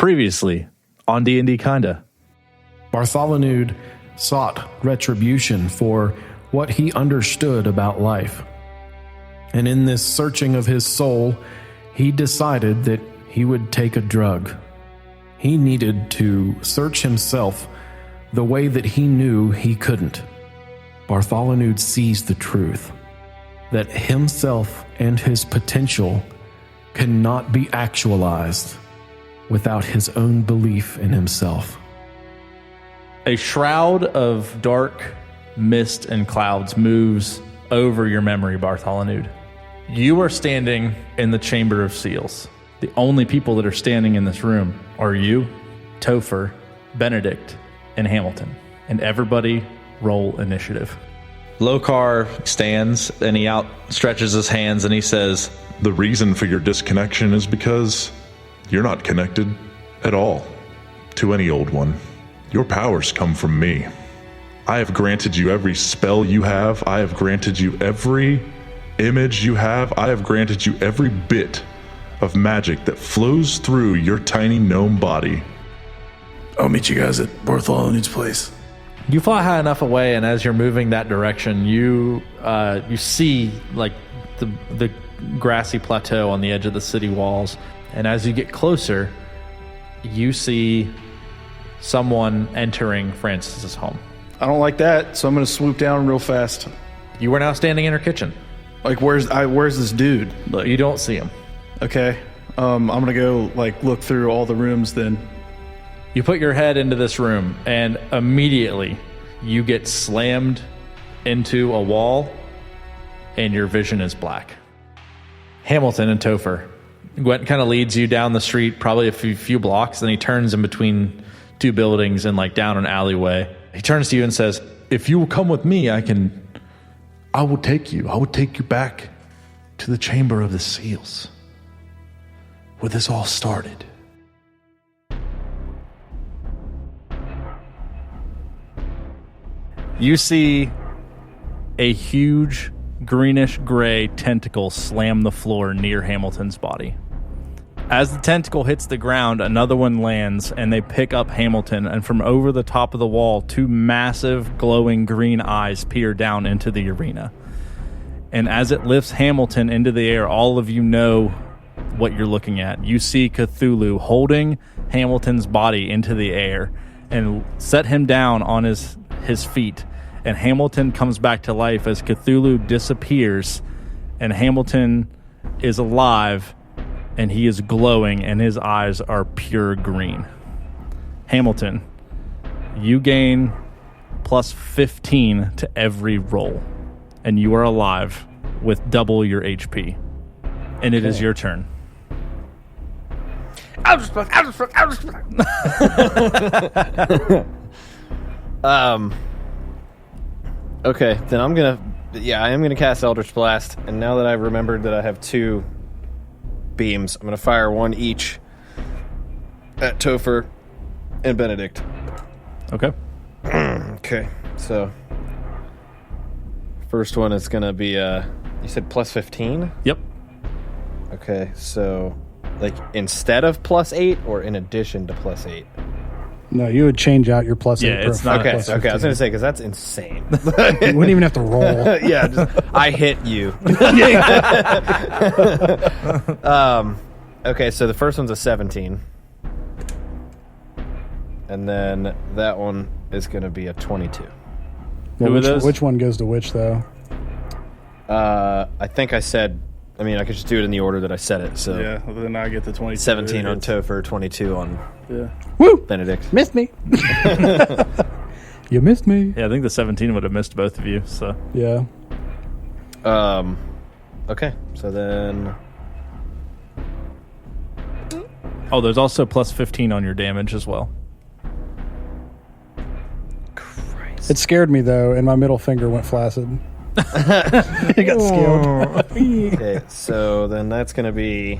Previously on D&D Kinda. Bartholonude sought retribution for what he understood about life. And in this searching of his soul, he decided that he would take a drug. He needed to search himself the way that he knew he couldn't. Bartholonude sees the truth, that himself and his potential cannot be actualized without his own belief in himself. A shroud of dark mist and clouds moves over your memory, Bartholonude. You are standing in the Chamber of Seals. The only people that are standing in this room are you, Topher, Benedict, and Hamilton. And everybody roll initiative. Lokar stands and he outstretches his hands and he says, "The reason for your disconnection is because you're not connected at all to any old one. Your powers come from me. I have granted you every spell you have. I have granted you every image you have. I have granted you every bit of magic that flows through your tiny gnome body." I'll meet you guys at Bartholonude's place. You fly high enough away, and as you're moving that direction, you see like the grassy plateau on the edge of the city walls. And as you get closer, you see someone entering Francis's home. I don't like that, so I'm going to swoop down real fast. You are now standing in her kitchen. Like, where's this dude? Look, you don't see him. Okay. I'm going to go, look through all the rooms then. You put your head into this room, and immediately you get slammed into a wall, and your vision is black. Hamilton and Topher. Gwent kind of leads you down the street, probably a few blocks, then he turns in between two buildings and down an alleyway. He turns to you and says, "If you will come with me, I will take you. I will take you back to the Chamber of the Seals, where this all started." You see a huge greenish-gray tentacle slam the floor near Hamilton's body. As the tentacle hits the ground, another one lands, and they pick up Hamilton, and from over the top of the wall, two massive, glowing green eyes peer down into the arena. And as it lifts Hamilton into the air, all of you know what you're looking at. You see Cthulhu holding Hamilton's body into the air and set him down on his feet. And Hamilton comes back to life as Cthulhu disappears, and Hamilton is alive, and he is glowing, and his eyes are pure green. Hamilton, you gain plus 15 to every roll, and you are alive with double your HP. And it is your turn. Okay, then I am gonna cast Eldritch Blast, and now that I've remembered that I have two beams, I'm gonna fire one each at Topher and Benedict. Okay. Okay, so first one is gonna be you said plus 15? Yep. Okay, so instead of plus 8 or in addition to plus 8? No, you would change out your plus 8. Yeah, it's not Okay, plus I was going to say, because that's insane. You wouldn't even have to roll. Yeah, I hit you. Okay, so the first one's a 17. And then that one is going to be a 22. Well, which one goes to which, though? I think I said... I mean, I could just do it in the order that I said it, so... Yeah, well, then I get the 22. 17 on Topher, 22 on Benedict. Missed me. You missed me. Yeah, I think the 17 would have missed both of you, so... Yeah. Okay, so then... Oh, there's also plus 15 on your damage as well. Christ. It scared me, though, and my middle finger went flaccid. I got scared. Okay, so then that's going to be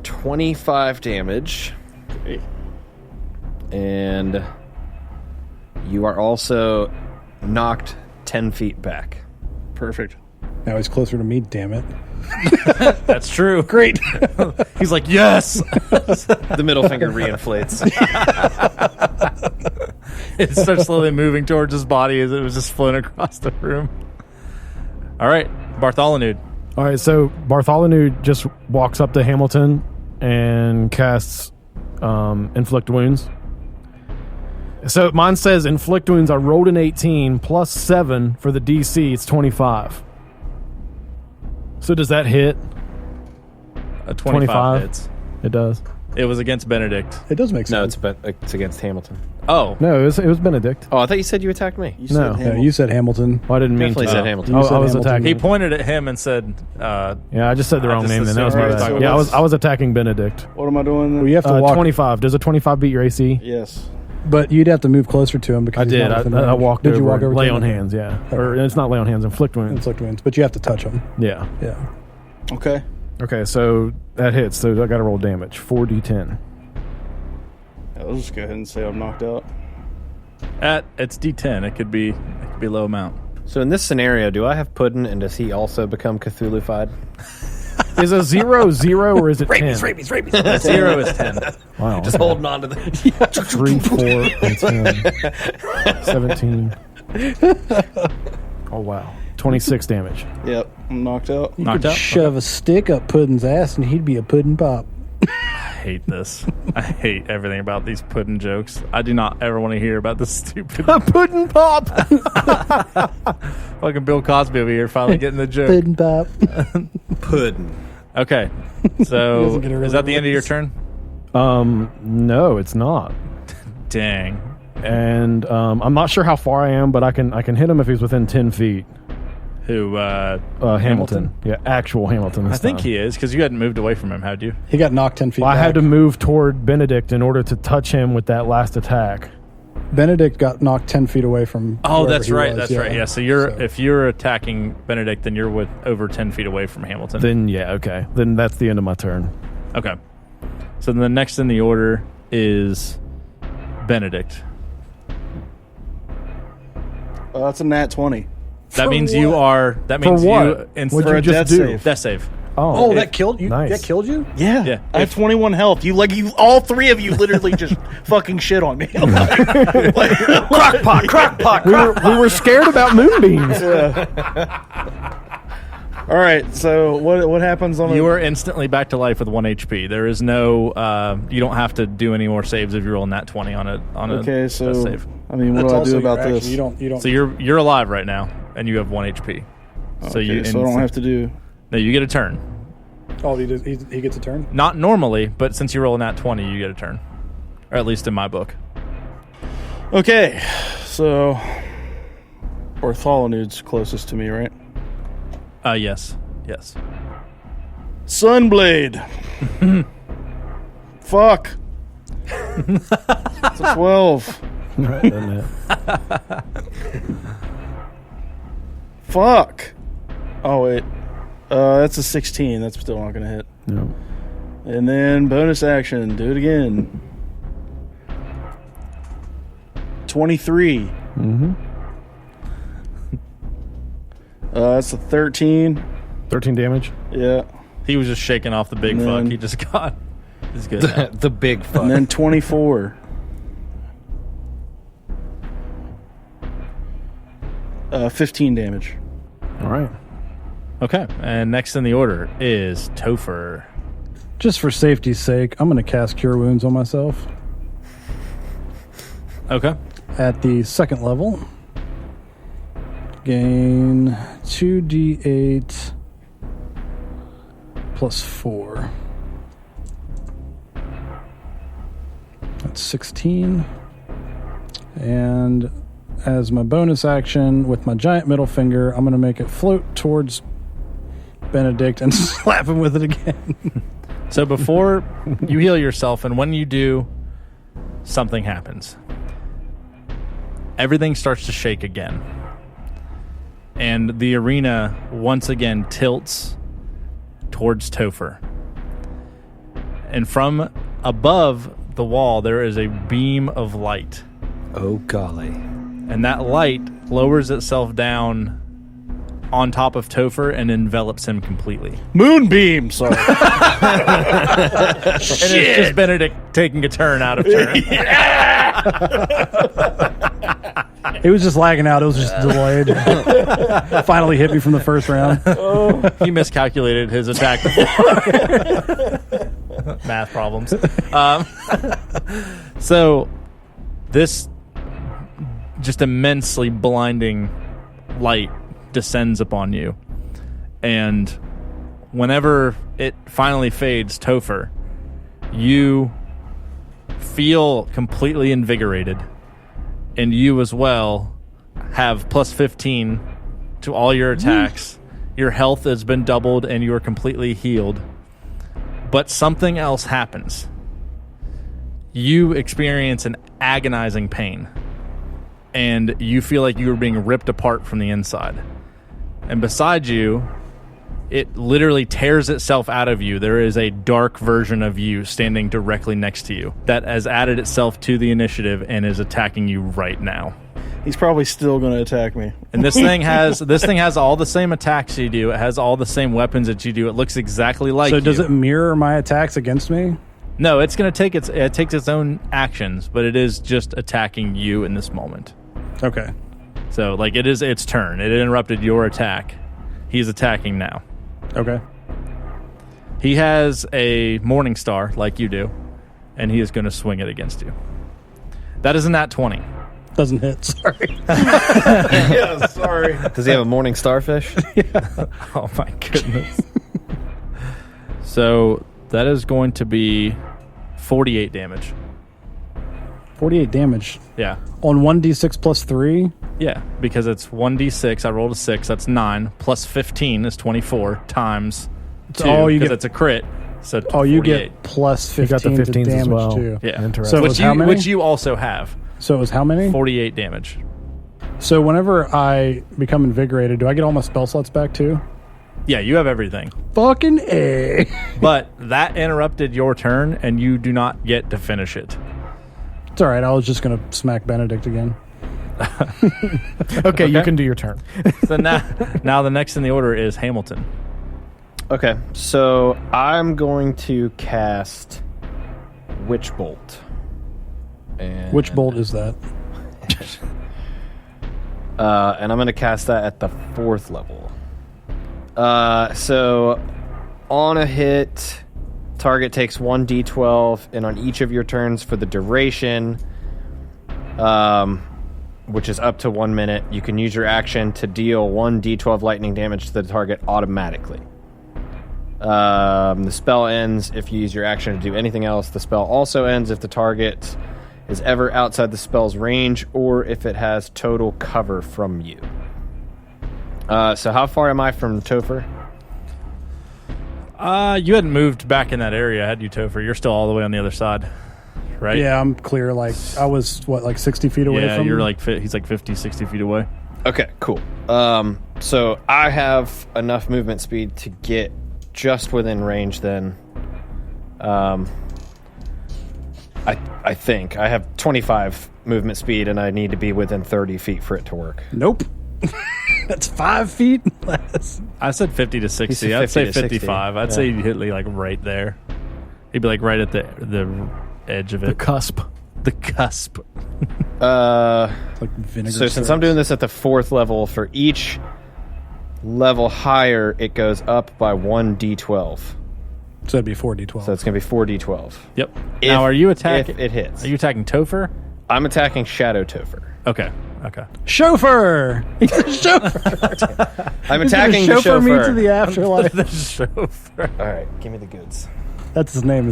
25 damage. Great. And you are also knocked 10 feet back. Perfect. Now he's closer to me, damn it. That's true. Great. He's like, yes. The middle finger reinflates. It starts slowly moving towards his body as it was just floating across the room. All right, Bartholonude. All right, so Bartholonude just walks up to Hamilton and casts Inflict Wounds. So mine says Inflict Wounds. I rolled an 18 plus 7 for the DC. It's 25. So does that hit? A 25 hits. It does. It was against Benedict. It does make No, sense. it's against Hamilton. Oh. No, it was Benedict. Oh, I thought you said you attacked me. You No. said Yeah, you said Hamilton. Well, I didn't mean Definitely to. said Hamilton. You I said was Hamilton. attacking. He pointed at him and said, Yeah, I just said the I wrong just name. Then that was my assumed- bad. Alright, so Yeah, I what's- was attacking Benedict. What am I doing then? Well, you have to walk, 25. Does a 25 beat your AC? Yes. but you'd have to move closer to him because I he's did. not within I range. walked Did over. you walk over? Lay to on him? hands. Yeah, or it's not lay on hands. Inflict wounds. Inflict wounds, but you have to touch him. Yeah. Yeah. Okay. Okay, so that hits. So I got to roll damage. 4d10. Yeah, let's just go ahead and say I'm knocked out. it's D10. It could be low amount. So in this scenario, do I have Puddin', and does he also become Cthulhu-fied? Is a 0 0 or is it 10? 0 is 10. Wow. Just holding on to the... 3, 4, and 10. 17. Oh wow. 26 damage. Yep, I'm knocked out. Knocked out? Shove a stick up Puddin's ass, and he'd be a puddin' pop. I hate this. I hate everything about these pudding jokes. I do not ever want to hear about this stupid Puddin' pop. fucking Bill Cosby over here finally getting the joke. Puddin' pop. Puddin'. Okay, so doesn't get a is that the end of your turn? No, it's not. Dang. And I'm not sure how far I am, but I can hit him if he's within 10 feet. Who? Hamilton. Yeah, actual Hamilton. I think he is because you hadn't moved away from him, had you? He got knocked 10 feet Well, I back. had to move toward Benedict in order to touch him with that last attack. Benedict got knocked 10 feet away from Oh, wherever that's he right. was, That's right. Yeah. So if you're attacking Benedict, then you're over 10 feet away from Hamilton. Then yeah, okay. Then that's the end of my turn. Okay. So then the next in the order is Benedict. That's a nat 20. That means you are. That means what? you What'd instantly you a just death do? save. death save. Oh, that killed you? Nice. That killed you? Yeah. Yeah. I have 21 health. You all three of you literally just fucking shit on me. I'm like, crock pot. we were scared about moonbeams. All right, so what happens on You are instantly back to life with 1 HP. There is no. You don't have to do any more saves if you roll nat 20 on a Okay, so death save. I mean, what That's do I also do about your action. this? You don't. So you're alive right now, and you have 1 HP. So Okay, so I don't have to do. No, you get a turn. Oh, he gets a turn? Not normally, but since you roll a nat 20, you get a turn. Or at least in my book. Okay, so Bartholonude's closest to me, right? Yes. Sunblade. Fuck. It's a 12. Right, isn't it? Fuck. Oh wait, that's a 16. That's still not gonna hit. No. And then bonus action. Do it again. 23. Mm-hmm. That's a 13. 13 damage. Yeah. He was just shaking off the big And fuck. then- He just got. It's good. now. The big fuck. And then 24. 15 damage. All right. Okay, and next in the order is Topher. Just for safety's sake, I'm going to cast Cure Wounds on myself Okay. at the second level. Gain 2d8 plus 4. That's 16. And as my bonus action with my giant middle finger, I'm going to make it float towards Benedict and slap him with it again. So before you heal yourself, and when you do, something happens. Everything starts to shake again. And the arena once again tilts towards Topher. And from above the wall, there is a beam of light. Oh, golly. And that light lowers itself down on top of Topher and envelops him completely. Moonbeam. Sorry. And it's just Benedict taking a turn out of turn. He was just lagging out. It was just delayed. Finally hit me from the first round. He miscalculated his attack. Math problems. So this just immensely blinding light descends upon you, and whenever it finally fades, Topher, you feel completely invigorated, and you as well have plus 15 to all your attacks. Your health has been doubled and you are completely healed. But something else happens. You experience an agonizing pain, and you feel like you are being ripped apart from the inside. And beside you, it literally tears itself out of you. There is a dark version of you standing directly next to you that has added itself to the initiative and is attacking you right now. He's probably still going to attack me. And this thing has all the same attacks you do. It has all the same weapons that you do. It looks exactly like you. So does it mirror my attacks against me? No, it's going to take it takes its own actions, but it is just attacking you in this moment. Okay. So like it is its turn. It interrupted your attack. He's attacking now. Okay. He has a Morning Star like you do, and he is going to swing it against you. That is a nat 20. Doesn't hit. Sorry. Yeah, sorry. Does he have a morning starfish? Oh my goodness. So that is going to be 48 damage. 48 damage. Yeah. On 1d6 plus 3? Yeah, because it's 1d6. I rolled a 6. That's 9. Plus 15 is 24 times 2. Because it's a crit. So you 48. get plus 15 You got the to 15s damage as well. too. Yeah. Interesting. So which it's how many? which you also have. So it was how many? 48 damage. So whenever I become invigorated, do I get all my spell slots back too? Yeah, you have everything. Fucking A. But that interrupted your turn, and you do not get to finish it. It's all right. I was just going to smack Benedict again. Okay, you can do your turn. So now the next in the order is Hamilton. Okay, so I'm going to cast Witch Bolt. And, Which bolt is that? and I'm going to cast that at the 4th level. So on a hit, target takes 1d12, and on each of your turns for the duration, which is up to 1 minute, you can use your action to deal 1d12 lightning damage to the target automatically. The spell ends if you use your action to do anything else. The spell also ends if the target is ever outside the spell's range or if it has total cover from you. So how far am I from Topher? You hadn't moved back in that area, had you, Topher? You're still all the way on the other side, right? Yeah, I'm clear. Like, I was, like 60 feet away from you're him? like, he's like 50, 60 feet away. Okay, cool. So I have enough movement speed to get just within range then. I think. I have 25 movement speed, and I need to be within 30 feet for it to work. Nope. That's 5 feet less. I said 50 to 60. said I'd say 50 to 55. 60. I'd say you'd hit like right there. He'd be like right at the edge of it. The cusp. The cusp. Like vinegar. So since I'm doing this at the 4th level, for each level higher, it goes up by 1d12. So that'd be 4d12. So it's going to be 4d12. Yep. Now, are you attacking? If it hits. Are you attacking Topher? I'm attacking Shadow Topher. Okay. Chauffeur! He's a chauffeur! I'm He's gonna attacking the chauffeur me to chauffeur. the afterlife. The chauffeur. All right, give me the goods. That's his name.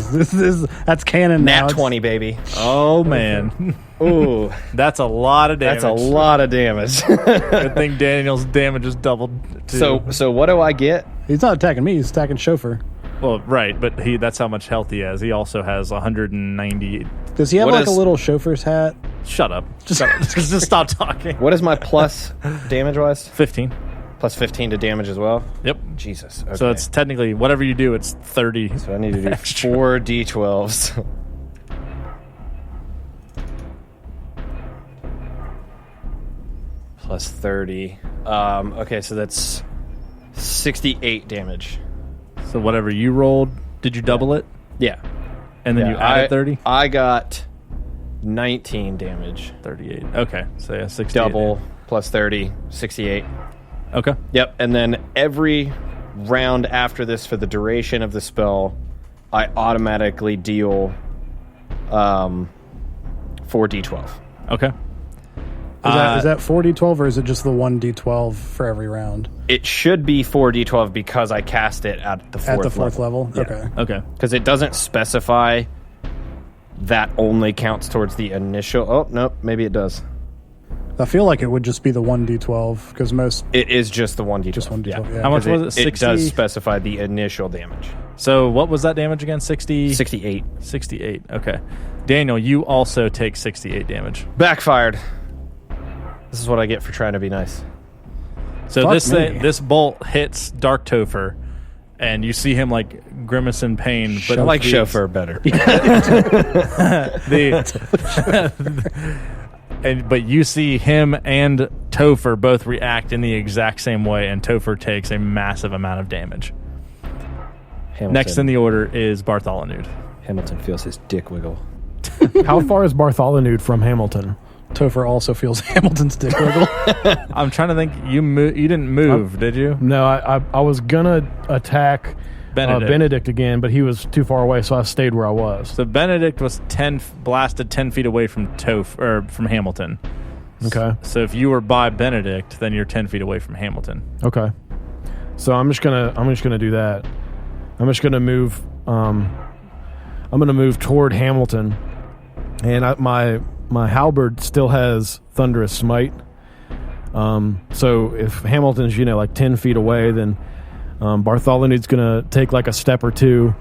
That's canon now. Nat It's- 20, baby. Oh man, Ooh, that's a lot of damage. that's a lot of damage. Good thing Daniel's damage is doubled. Too. So what do I get? He's not attacking me. He's attacking chauffeur. Well, right, but that's how much health he has. He also has 190. Does he have What like is- a little chauffeur's hat? Shut up. Just stop talking. What is my plus damage-wise? 15. Plus 15 to damage as well? Yep. Jesus. Okay. So it's technically, whatever you do, it's 30. So I need to do extra. 4 d12s. Plus 30. Okay, so that's 68 damage. So whatever you rolled, did you double it? Yeah. And then you added 30? I got 19 damage. 38. Okay. So yeah, 68. Double plus 30, 68. Okay. Yep, and then every round after this for the duration of the spell, I automatically deal 4d12. Okay. Is that 4d12 or is it just the 1d12 for every round? It should be 4d12 because I cast it at the fourth level? Yeah. Okay. Okay. Because it doesn't specify that only counts towards the initial... Oh, nope, maybe it does. I feel like it would just be the 1d12 because most... It is just the 1d12. Just 1d12, yeah. How much was it? 60? It does specify the initial damage. So what was that damage again? 60? 68. 68. Okay. Daniel, you also take 68 damage. Backfired. This is what I get for trying to be nice. So Fuck me. this bolt hits Dark Topher, and you see him like grimace in pain. But I like chauffeur better. But you see him and Topher both react in the exact same way, and Topher takes a massive amount of damage. Hamilton. Next in the order is Bartholonude. Hamilton feels his dick wiggle. How far is Bartholonude from Hamilton? Topher also feels Hamilton's dick wiggle. I'm trying to think. You didn't move, did you? No, I was gonna attack Benedict again, but he was too far away, so I stayed where I was. So Benedict was blasted 10 feet away from from Hamilton. Okay. So if you were by Benedict, then you're 10 feet away from Hamilton. Okay. So I'm just gonna do that. I'm just gonna move. I'm gonna move toward Hamilton, and my halberd still has Thunderous Smite. So if Hamilton's like 10 feet away, then Bartholonude's gonna take like a step or two,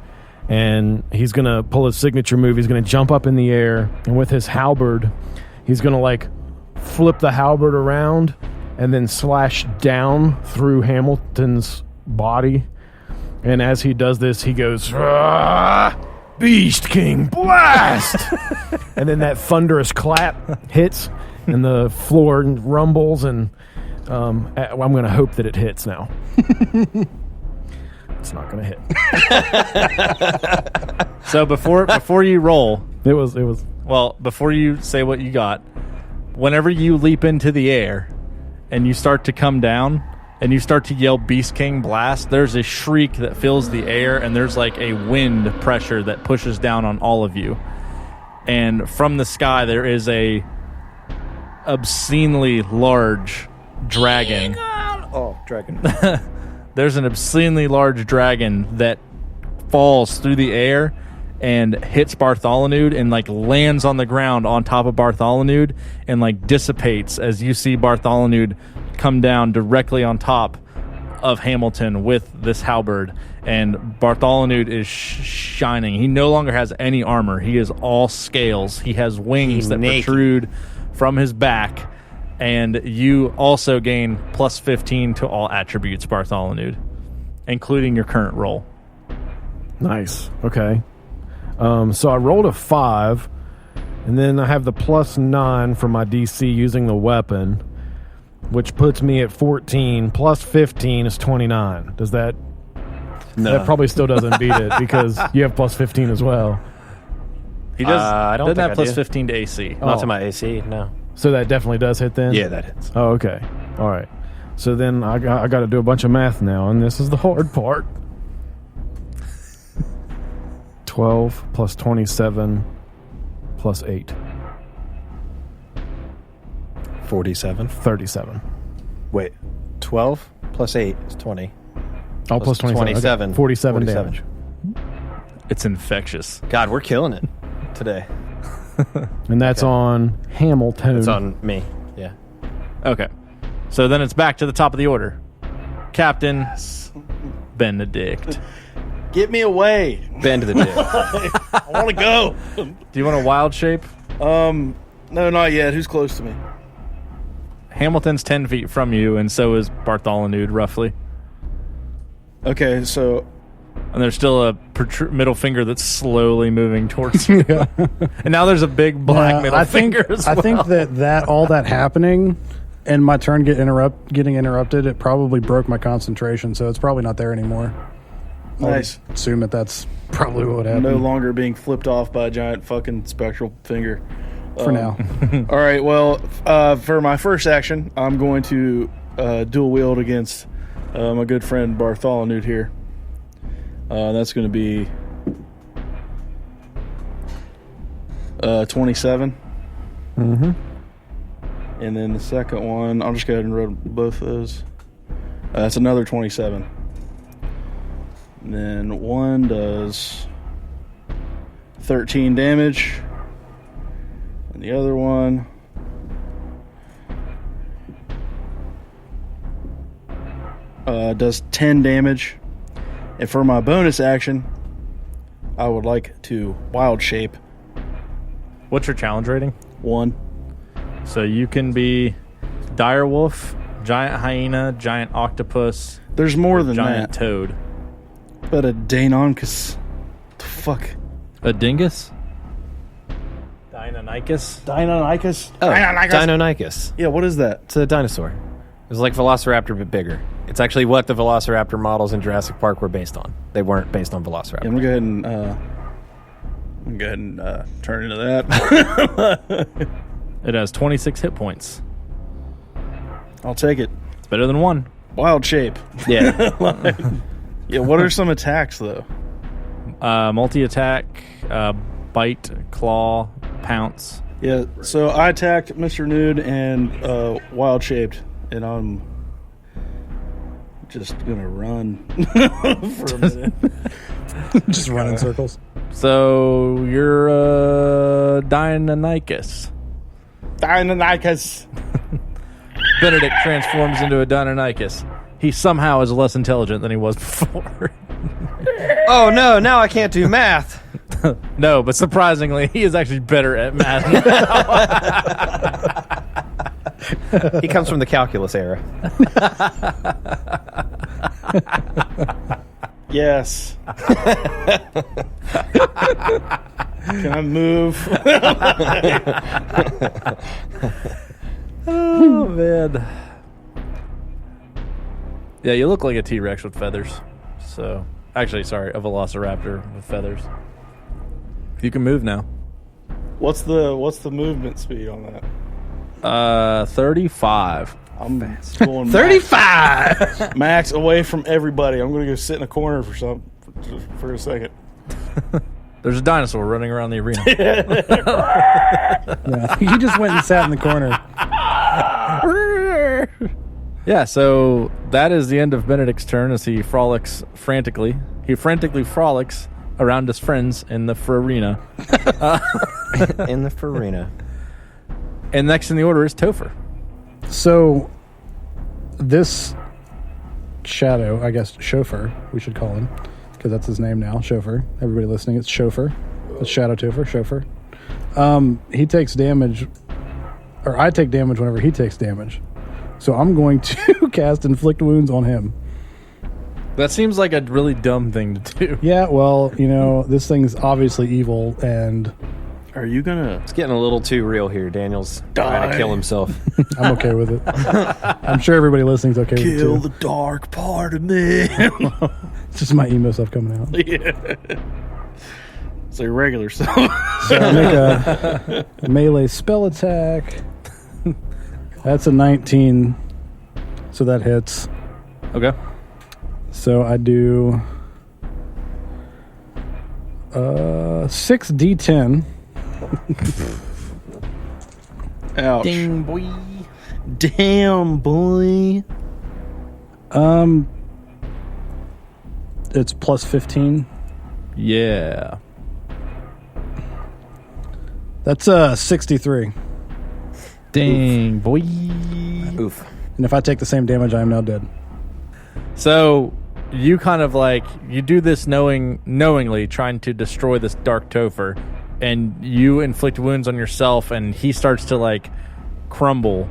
and he's gonna pull his signature move. He's gonna jump up in the air, and with his halberd, he's gonna like flip the halberd around and then slash down through Hamilton's body. And as he does this, he goes, Beast King Blast! And then that thunderous clap hits, and the floor rumbles, and I'm going to hope that it hits now. It's not going to hit. So before you roll, It was. well, before you say what you got, whenever you leap into the air and you start to come down and you start to yell Beast King Blast, there's a shriek that fills the air, and there's like a wind pressure that pushes down on all of you. And from the sky there is a obscenely large dragon. Oh, dragon. There's an obscenely large dragon that falls through the air and hits Bartholonude and like lands on the ground on top of Bartholonude and like dissipates as you see Bartholonude come down directly on top of Hamilton with this halberd. And Bartholonude is shining. He no longer has any armor. He is all scales. He has wings that protrude from his back. And you also gain plus 15 to all attributes, Bartholonude, including your current roll. Nice. Okay. So I rolled a 5, and then I have the plus 9 for my DC using the weapon, which puts me at 14. Plus 15 is 29. Does that... No. That probably still doesn't beat it, because you have plus 15 as well. He does. I don't doesn't think have I plus do. 15 to AC. Not to my AC, no. So that definitely does hit then? Yeah, that hits. Oh, okay. All right. So then I got to do a bunch of math now, and this is the hard part. 12 plus 27 plus 8. 47. 37. Wait, 12 plus 8 is 20. Oh, plus 27. 27. Okay. 47 damage. It's infectious. God, we're killing it today. And that's on Hamilton. It's on me. Yeah. Okay. So then it's back to the top of the order. Captain Benedict. Get me away. Bend to the dick. I want to go. Do you want a wild shape? No, not yet. Who's close to me? Hamilton's 10 feet from you, and so is Bartholonude, roughly. Okay, so And there's still a middle finger that's slowly moving towards you. And now there's a big black middle finger as well. I think that all that happening and my turn getting interrupted, it probably broke my concentration, so it's probably not there anymore. Nice. I would assume that's probably what happened. No longer being flipped off by a giant fucking spectral finger. For now. All right, well, for my first action, I'm going to dual wield against my good friend Bartholonude here. That's going to be 27. Mm-hmm. And then the second one, I'll just go ahead and roll both of those. That's another 27. And then one does 13 damage. And the other one does 10 damage. And for my bonus action, I would like to wild shape What's your challenge rating? 1. So you can be direwolf, giant hyena, giant octopus, There's more than giant that. toad. But a Dainoncus. The fuck? A dingus? Deinonychus? Deinonychus? Oh, Deinonychus? Deinonychus. Yeah, what is that? It's a dinosaur. It was like Velociraptor, but bigger. It's actually what the Velociraptor models in Jurassic Park were based on. They weren't based on Velociraptor. Yeah, I'm going to go ahead and turn into that. It has 26 hit points. I'll take it. It's better than 1. Wild shape. Yeah. Yeah, what are some attacks, though? Multi-attack, bite, claw, pounce. Yeah, so I attacked Mr. Nude and wild shaped, and I'm just going to run for a minute. Just run in circles. So you're Deinonychus. Deinonychus. Benedict transforms into a Deinonychus. He somehow is less intelligent than he was before. Oh, no, now I can't do math. No, but surprisingly, he is actually better at math. He comes from the calculus era. Yes. Can I move? Oh, man. Yeah, you look like a T-Rex with feathers. So, actually, sorry, a Velociraptor with feathers. You can move now. What's the movement speed on that? 35. I'm going 35! max away from everybody. I'm going to go sit in a corner for a second. There's a dinosaur running around the arena. Yeah. You just went and sat in the corner. Yeah, so that is the end of Benedict's turn as he frolics frantically. He frantically frolics around his friends in the arena. In the farina. And next in the order is Topher. So, this shadow, I guess, chauffeur, we should call him, because that's his name now, chauffeur. Everybody listening, it's chauffeur. It's Shadow Topher, chauffeur. He takes damage, or I take damage whenever he takes damage. So I'm going to cast Inflict Wounds on him. That seems like a really dumb thing to do. Yeah, well, this thing's obviously evil, and Are you going to... It's getting a little too real here. Daniel's trying to kill himself. I'm okay with it. I'm sure everybody listening's okay with it, Kill too. the dark part of me. It's just my emo stuff coming out. Yeah. It's like regular stuff. So I make a melee spell attack. That's a 19. So that hits. Okay. So I do 6d10. Ouch. Ding, boy. Damn, boy. It's plus 15. Yeah. That's 63. Ding, boy. Oof. And if I take the same damage, I am now dead. So you kind of you do this knowingly trying to destroy this dark Topher, and you inflict wounds on yourself, and he starts to crumble,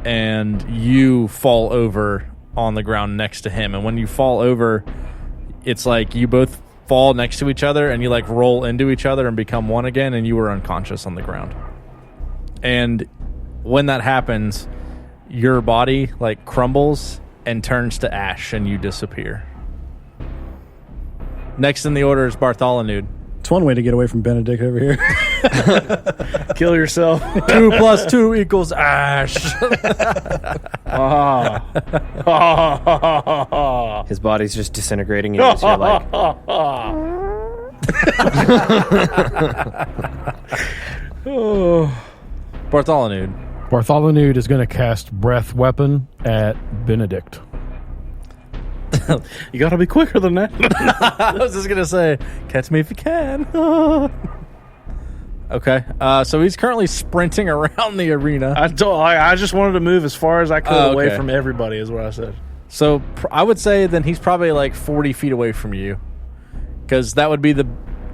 and you fall over on the ground next to him. And when you fall over, it's like you both fall next to each other, and you roll into each other and become one again, and you were unconscious on the ground. And when that happens, your body like crumbles and turns to ash, and you disappear. Next in the order is Bartholonude. It's one way to get away from Benedict over here. Kill yourself. 2 plus 2 equals ash. His body's just disintegrating. You just hear like, Bartholonude. Bartholonude is going to cast Breath Weapon at Benedict. You gotta be quicker than that. I was just going to say, catch me if you can. Okay. So he's currently sprinting around the arena. I just wanted to move as far as I could Oh, away okay. from everybody, is what I said. So I would say then he's probably like 40 feet away from you. Because that would be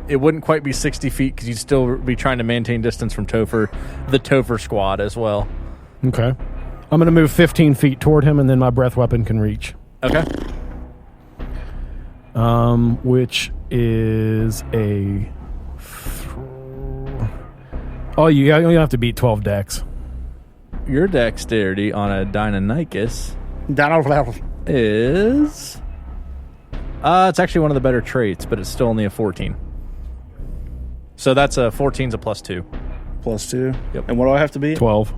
it wouldn't quite be 60 feet because you'd still be trying to maintain distance from the Topher squad as well. Okay. I'm going to move 15 feet toward him, and then my Breath Weapon can reach. Okay. Which is a... Oh, you only have to beat 12 decks. Your dexterity on a Deinonychus Down. is... it's actually one of the better traits, but it's still only a 14. So that's a 14's a +2. +2. Yep. And what do I have to beat? 12.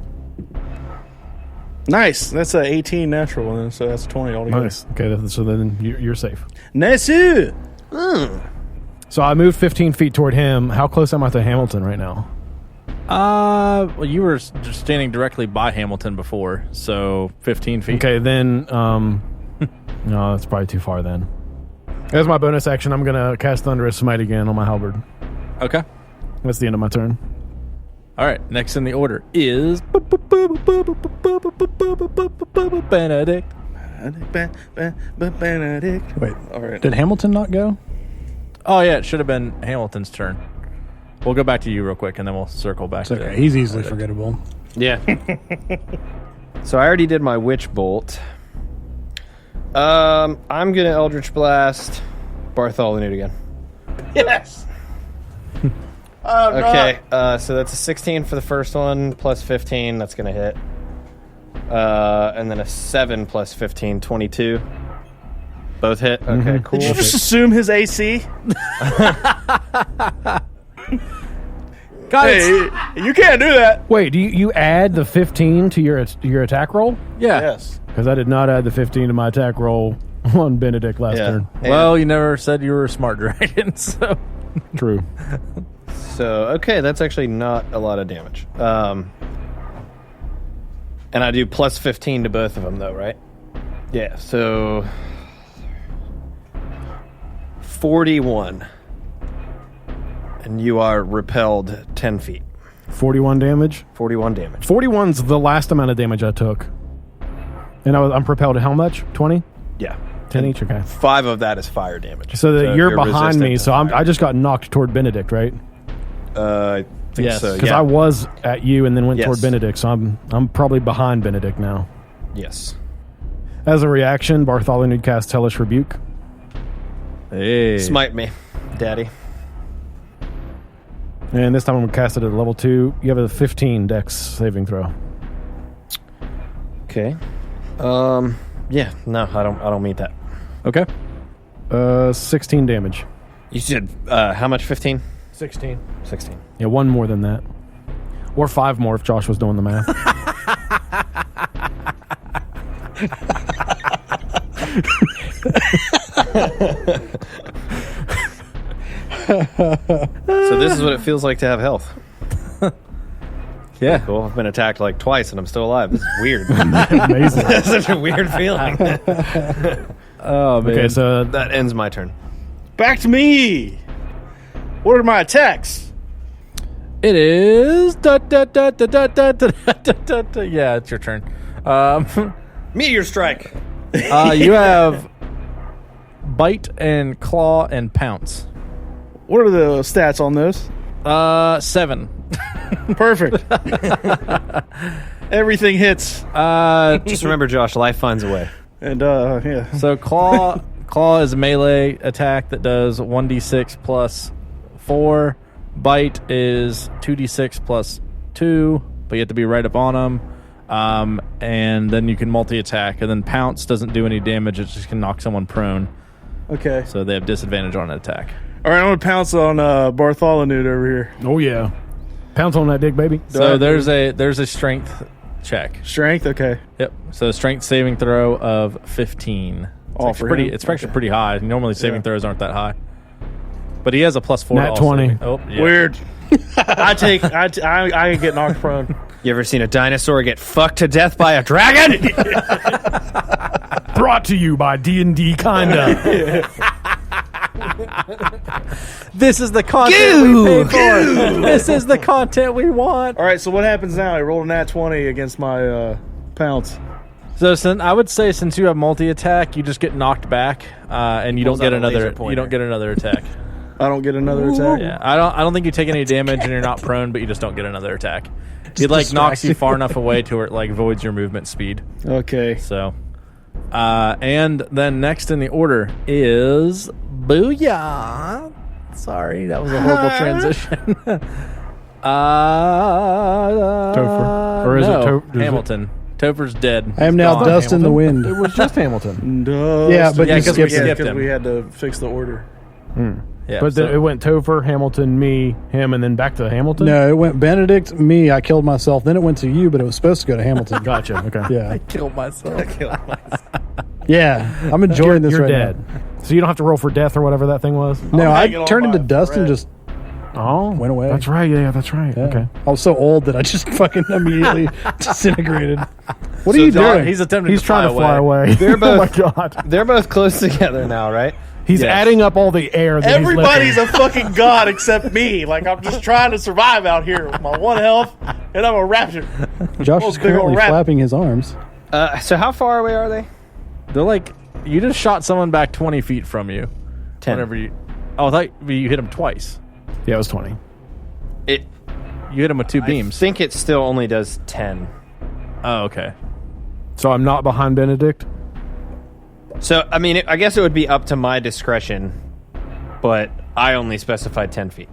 Nice. That's a 18 natural, then, so that's 20 altogether. Nice. Okay, so then you're safe. Nice. So I moved 15 feet toward him. How close am I to Hamilton right now? Well, you were just standing directly by Hamilton before, so 15 feet. Okay, then... no, that's probably too far then. As my bonus action, I'm going to cast Thunderous Smite again on my halberd. Okay. That's the end of my turn. All right. Next in the order is Benedict. Benedict. Wait, All right. did Hamilton not go? Oh yeah, it should have been Hamilton's turn. We'll go back to you real quick, and then we'll circle back. It's okay. He's easily forgettable. yeah. So I already did my Witch Bolt. I'm gonna Eldritch Blast Bartholonude again. Yes. Okay, so that's a 16 for the first one, plus 15, that's going to hit. And then a 7 plus 15, 22. Both hit? Okay, cool. Did you just assume his AC? Hey, you can't do that. Wait, do you add the 15 to your attack roll? Yeah. Yes. Because I did not add the 15 to my attack roll on Benedict last turn. Well, you never said you were a smart dragon, so True. So, okay, that's actually not a lot of damage. And I do plus 15 to both of them, though, right? Yeah, so 41. And you are repelled 10 feet. 41 damage. 41 damage. 41's the last amount of damage I took. And I'm propelled how much? 20? Yeah. 10 each? Okay. 5 of that is fire damage. So you're behind me, resistant so to fire. I just got knocked toward Benedict, right? I think Yes. so, Because yeah. I was at you and then went Yes. toward Benedict, so I'm probably behind Benedict now. Yes. As a reaction, Bartholonude casts Hellish Rebuke. hey. Smite me, daddy. And this time I'm going to cast it at level 2. You have a 15 dex saving throw. Okay. Yeah, no, I don't meet that. Okay. 16 damage. You said, how much, 15? 16. 16. Yeah, one more than that. Or 5 more if Josh was doing the math. So this is what it feels like to have health. Yeah. Cool. I've been attacked like twice and I'm still alive. This is weird. Amazing. That's such a weird feeling. Oh man. Okay, so That ends my turn. Back to me. What are my attacks? It is. Yeah, it's your turn. Meteor strike. You have bite and claw and pounce. What are the stats on those? 7. Perfect. Everything hits. Just remember, Josh, life finds a way. And yeah. So claw is a melee attack that does 1d6 plus 4. Bite is 2d6 plus 2, but you have to be right up on them. And then you can multi-attack. And then Pounce doesn't do any damage. It just can knock someone prone. Okay. So they have disadvantage on an attack. All right, I'm going to pounce on Bartholonude over here. Oh, yeah. Pounce on that dick, baby. So there's a strength check. Strength? Okay. Yep. So strength saving throw of 15. It's actually pretty high. Normally saving throws aren't that high. But he has a +4. Nat 20. Oh, yeah. Weird. I get knocked prone. You ever seen a dinosaur get fucked to death by a dragon? Brought to you by D&D Kinda. This is the content we pay for. This is the content we want. All right, so what happens now? I rolled a nat 20 against my Pounce. So I would say since you have multi-attack, you just get knocked back, and you don't get another. You don't get another attack. I don't get another attack? Yeah, I don't think you take any damage, and you're not prone, but you just don't get another attack. It like knocks you far enough away to where it like voids your movement speed. Okay. So, and then next in the order is Booyah. Sorry, that was a horrible transition. Topher. Or is it Topher? Hamilton. Topher's dead. I am now Gone. dust in the wind. It was just Hamilton. Yeah, but you because we skipped skipped him. we had to fix the order. Yeah, But then it went Topher, Hamilton, me, him, and then back to Hamilton? No, it went Benedict, me, I killed myself. Then it went to you, but it was supposed to go to Hamilton. Gotcha. Okay. Yeah. killed myself. Yeah. I'm enjoying this You're right dead. So you don't have to roll for death or whatever that thing was? now. No, hanging I on turned by into a dust and thread. just Oh. went away. That's right. Yeah, that's right. Yeah. Okay. I was so old that I just fucking immediately disintegrated. What are you doing? He's attempting He's to trying to fly away. They're Oh my both- God. They're both close together now, right? He's adding up all the air that Everybody's he's a fucking god except me. Like, I'm just trying to survive out here with my one health, and I'm a raptor. Josh Oh, is big ol' currently rat. flapping his arms. So how far away are they? They're like, you just shot someone back 20 feet from you. 10. Whenever you. Oh, I thought you hit him twice. Yeah, it was 20. It. You hit him with two I beams. think it still only does 10. Oh, okay. So I'm not behind Benedict? So, I mean, I guess it would be up to my discretion, but I only specified 10 feet.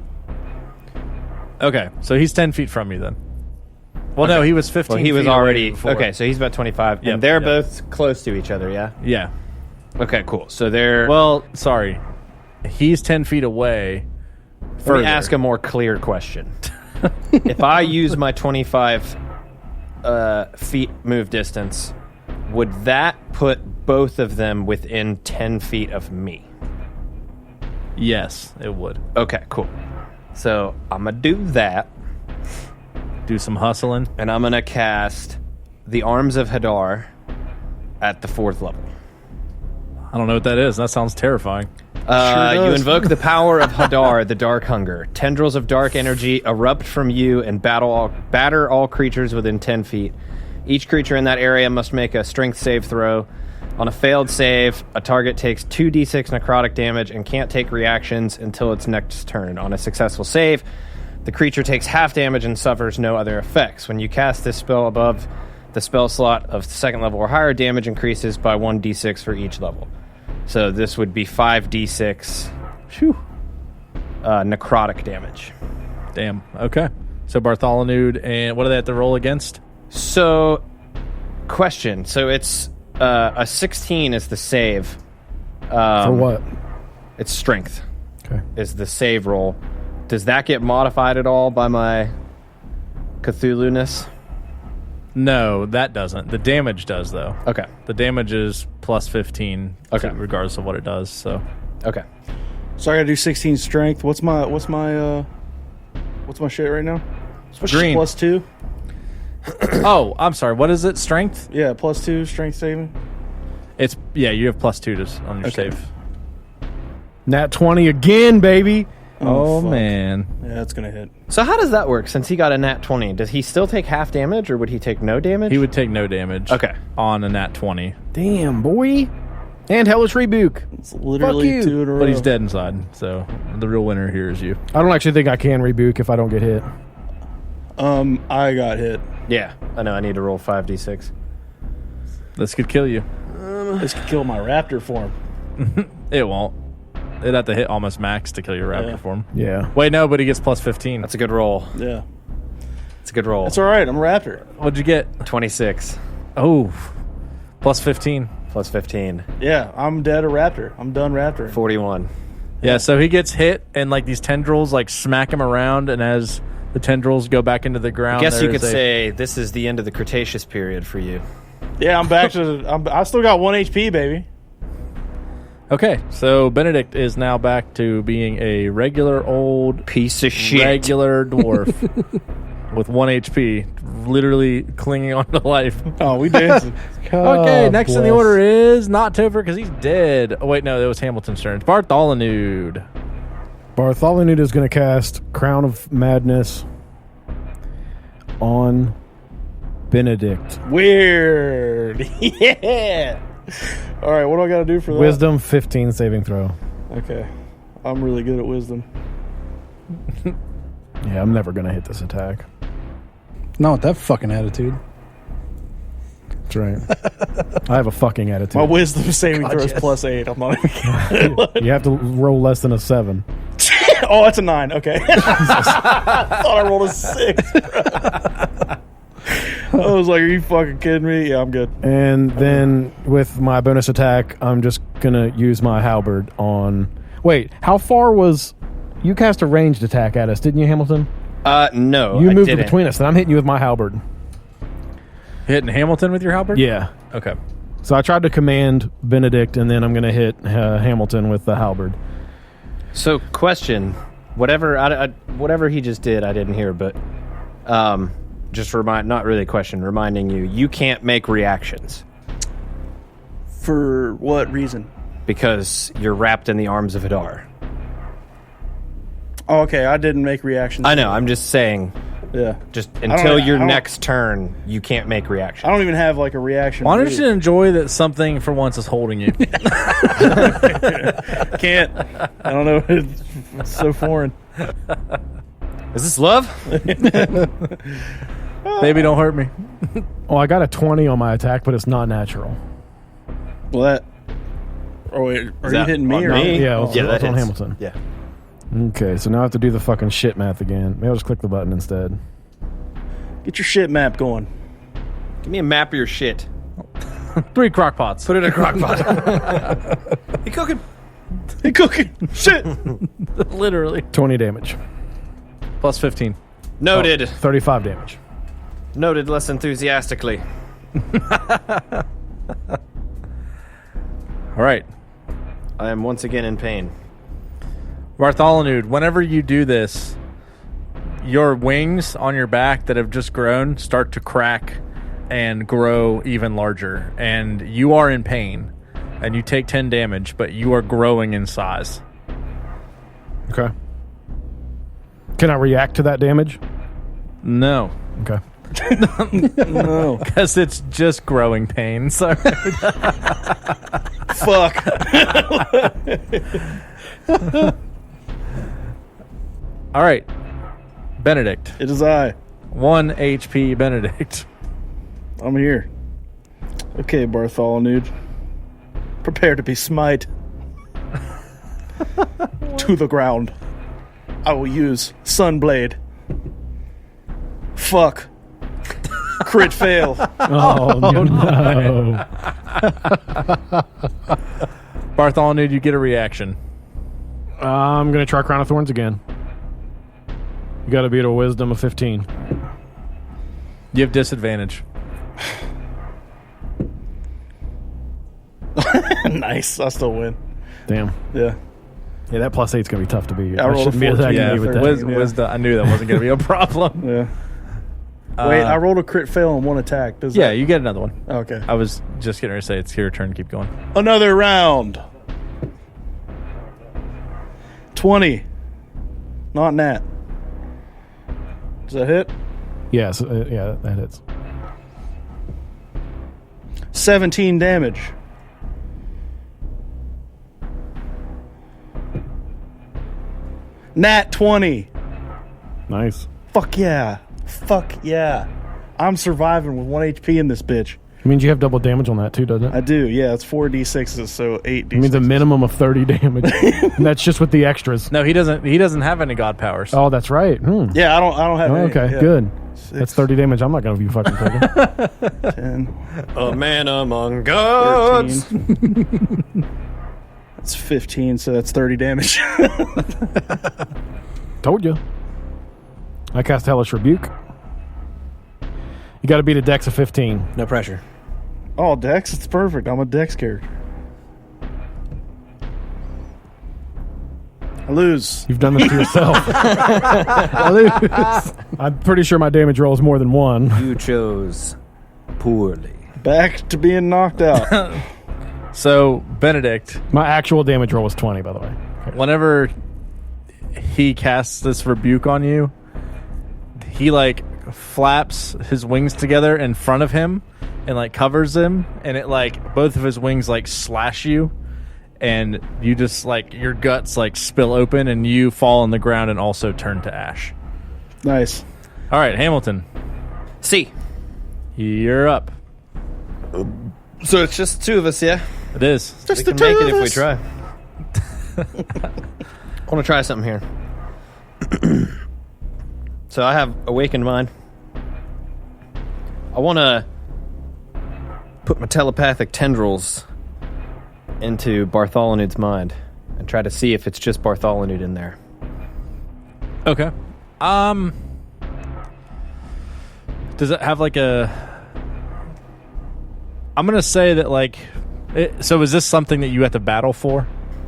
Okay, so he's 10 feet from you then. Well, no, he was 15 Well, he was feet away already... before. Okay, so he's about 25, Yep, and they're yep. both close to each other, yeah? Yeah. Okay, cool. So they're... Well, sorry. He's 10 feet away. let me ask a more clear question. If I use my 25 feet move distance, would that put both of them within 10 feet of me? Yes, it would. Okay, cool. So I'm going to do that, Do some hustling. and I'm going to cast the Arms of Hadar at the 4th level. I don't know what that is. That sounds terrifying. You invoke the power of Hadar, the Dark Hunger. Tendrils of dark energy erupt from you and batter all creatures within 10 feet. Each creature in that area must make a strength save throw. On a failed save, a target takes 2d6 necrotic damage and can't take reactions until its next turn. On a successful save, the creature takes half damage and suffers no other effects. When you cast this spell above the spell slot of 2nd level or higher, damage increases by 1d6 for each level. So this would be 5d6 necrotic damage. Damn. Okay. So Bartholonude, and what do they have to roll against? So, question. So it's a 16 is the save. For what? It's strength Okay. is the save roll. Does that get modified at all by my Cthulhu-ness? No, that doesn't. The damage does, though. Okay. The damage is plus 15, Okay. regardless of what it does. So Okay. So I gotta do 16 strength. What's my shit right now? Green. +2. Oh, I'm sorry. What is it? Strength? Yeah, +2 strength saving. It's you have +2 on your Okay. save. Nat 20 again, baby. Oh fuck. man. Yeah, that's gonna hit. So how does that work? Since he got a nat 20, does he still take half damage, or would he take no damage? He would take no damage. Okay. On a nat 20, Damn, boy. And Hellish Rebuke. It's literally you. 2 in a row. but he's dead inside. So the real winner here is you. I don't actually think I can rebuke if I don't get hit. I got hit. Yeah. I know. I need to roll 5d6. This could kill you. This could kill my raptor form. It won't. It'd have to hit almost max to kill your raptor Yeah. form. Yeah. Wait, no, but he gets plus 15. That's a good roll. Yeah. It's a good roll. That's all right. I'm a raptor. What'd you get? 26 Oh, plus 15. plus 15. Yeah, I'm dead a raptor. I'm done raptoring. 41. Yeah, so he gets hit, and like these tendrils like smack him around, and as the tendrils go back into the ground, I guess you there could is say this is the end of the Cretaceous period for you. Yeah, I'm back to. I still got 1 HP, baby. Okay, so Benedict is now back to being a regular old Piece of shit. regular dwarf with 1 HP, literally clinging on to life. Oh, we dancing. Okay, next in the order is not Topher because he's dead. Oh, wait, no, that was Hamilton's turn. It's Bartholonude. Bartholonude is going to cast Crown of Madness on Benedict. Weird. Yeah. All right, what do I got to do for that? Wisdom 15 saving throw. Okay. I'm really good at wisdom. Yeah, I'm never going to hit this attack. Not with that fucking attitude. That's right. I have a fucking attitude. My wisdom saving throw is +8. I'm not even kidding. You have to roll less than a 7. Oh, that's a 9. Okay. I thought I rolled a 6. I was like, are you fucking kidding me? Yeah, I'm good. And then with my bonus attack, I'm just going to use my halberd on... Wait, how far was... You cast a ranged attack at us, didn't you, Hamilton? No, You I moved didn't. between us, and I'm hitting you with my halberd. Hitting Hamilton with your halberd? Yeah. Okay. So I tried to command Benedict, and then I'm going to hit Hamilton with the halberd. So, question. Whatever he just did, I didn't hear, but... just not really a question, reminding you can't make reactions. For what reason? Because you're wrapped in the arms of Hadar. Oh, okay, I didn't make reactions. I know, I'm just saying, Yeah. just I until don't- your I don't- next turn, you can't make reactions. I don't even have like a reaction. Why don't you enjoy that something for once is holding you? Can't. I don't know. It's so foreign. Is this love? Baby, don't hurt me. Oh, I got a 20 on my attack, but it's not natural. Well, that. Oh, wait. Are you that hitting me on or me? Yeah, it's that on hits. Hamilton. Yeah. Okay, so now I have to do the fucking shit math again. Maybe I'll just click the button instead. Get your shit map going. Give me a map of your shit. 3 crock pots. Put it in a crock pot. You cooking? Hey, cooking. Shit. Literally. 20 damage. Plus 15. Noted. 35 damage. Noted less enthusiastically. All right. I am once again in pain. Bartholonude, whenever you do this, your wings on your back that have just grown start to crack and grow even larger. And you are in pain. And you take 10 damage, but you are growing in size. Okay. Can I react to that damage? No. Okay. No. Because it's just growing pain. So Fuck. all right. Benedict. It is I. 1 HP Benedict. I'm here. Okay, Bartholonude. Prepare to be smite. To the ground. I will use Sunblade. Fuck. Crit fail. Oh, no. Bartholonude, you get a reaction. I'm going to try Crown of Thorns again. You got to beat a wisdom of 15. You have disadvantage. Nice. I still win. Damn. Yeah. Yeah, that plus 8's going to be tough to beat. I rolled shouldn't be 14. attacking Yeah, you with that. wisdom. I knew that wasn't going to be a problem. Yeah. Wait, I rolled a crit fail on one attack. Does Yeah, that... you get another one. Okay. I was just getting ready to say it's your turn. Keep going. Another round. 20. Not nat. Does that hit? Yes, yeah, that hits. 17 damage. Nat 20. Nice. Fuck yeah. Fuck yeah. I'm surviving with 1 HP in this bitch. It means you have double damage on that too, doesn't it? I do, yeah. It's 4d6s, so 8d6s. It means a minimum of 30 damage. And that's just with the extras. No, he doesn't. He doesn't have any god powers. Oh, that's right. Yeah, I don't have any. Okay, Yeah. good. That's 30 damage. I'm not going to be fucking taking. 10, A man among gods. 13. That's 15, so that's 30 damage. Told you. I cast Hellish Rebuke. You got to beat a dex of 15. No pressure. Oh, Dex, it's perfect. I'm a Dex character. I lose. You've done this to yourself. I lose. I'm pretty sure my damage roll is more than 1. You chose poorly. Back to being knocked out. So, Benedict, My actual damage roll was 20, by the way. whenever he casts this rebuke on you, he like flaps his wings together in front of him and like covers him, and it like both of his wings like slash you, and you just like your guts like spill open and you fall on the ground and also turn to ash. Nice. All right, Hamilton, See. you're up. So it's just two of us, yeah? It is. We can make it if we try. I want to try something here. So I have Awakened Mind. I want to put my telepathic tendrils into Bartholonude's mind and try to see if it's just Bartholonude in there. Okay. Does it have like a... I'm going to say that like... so is this something that you have to battle for?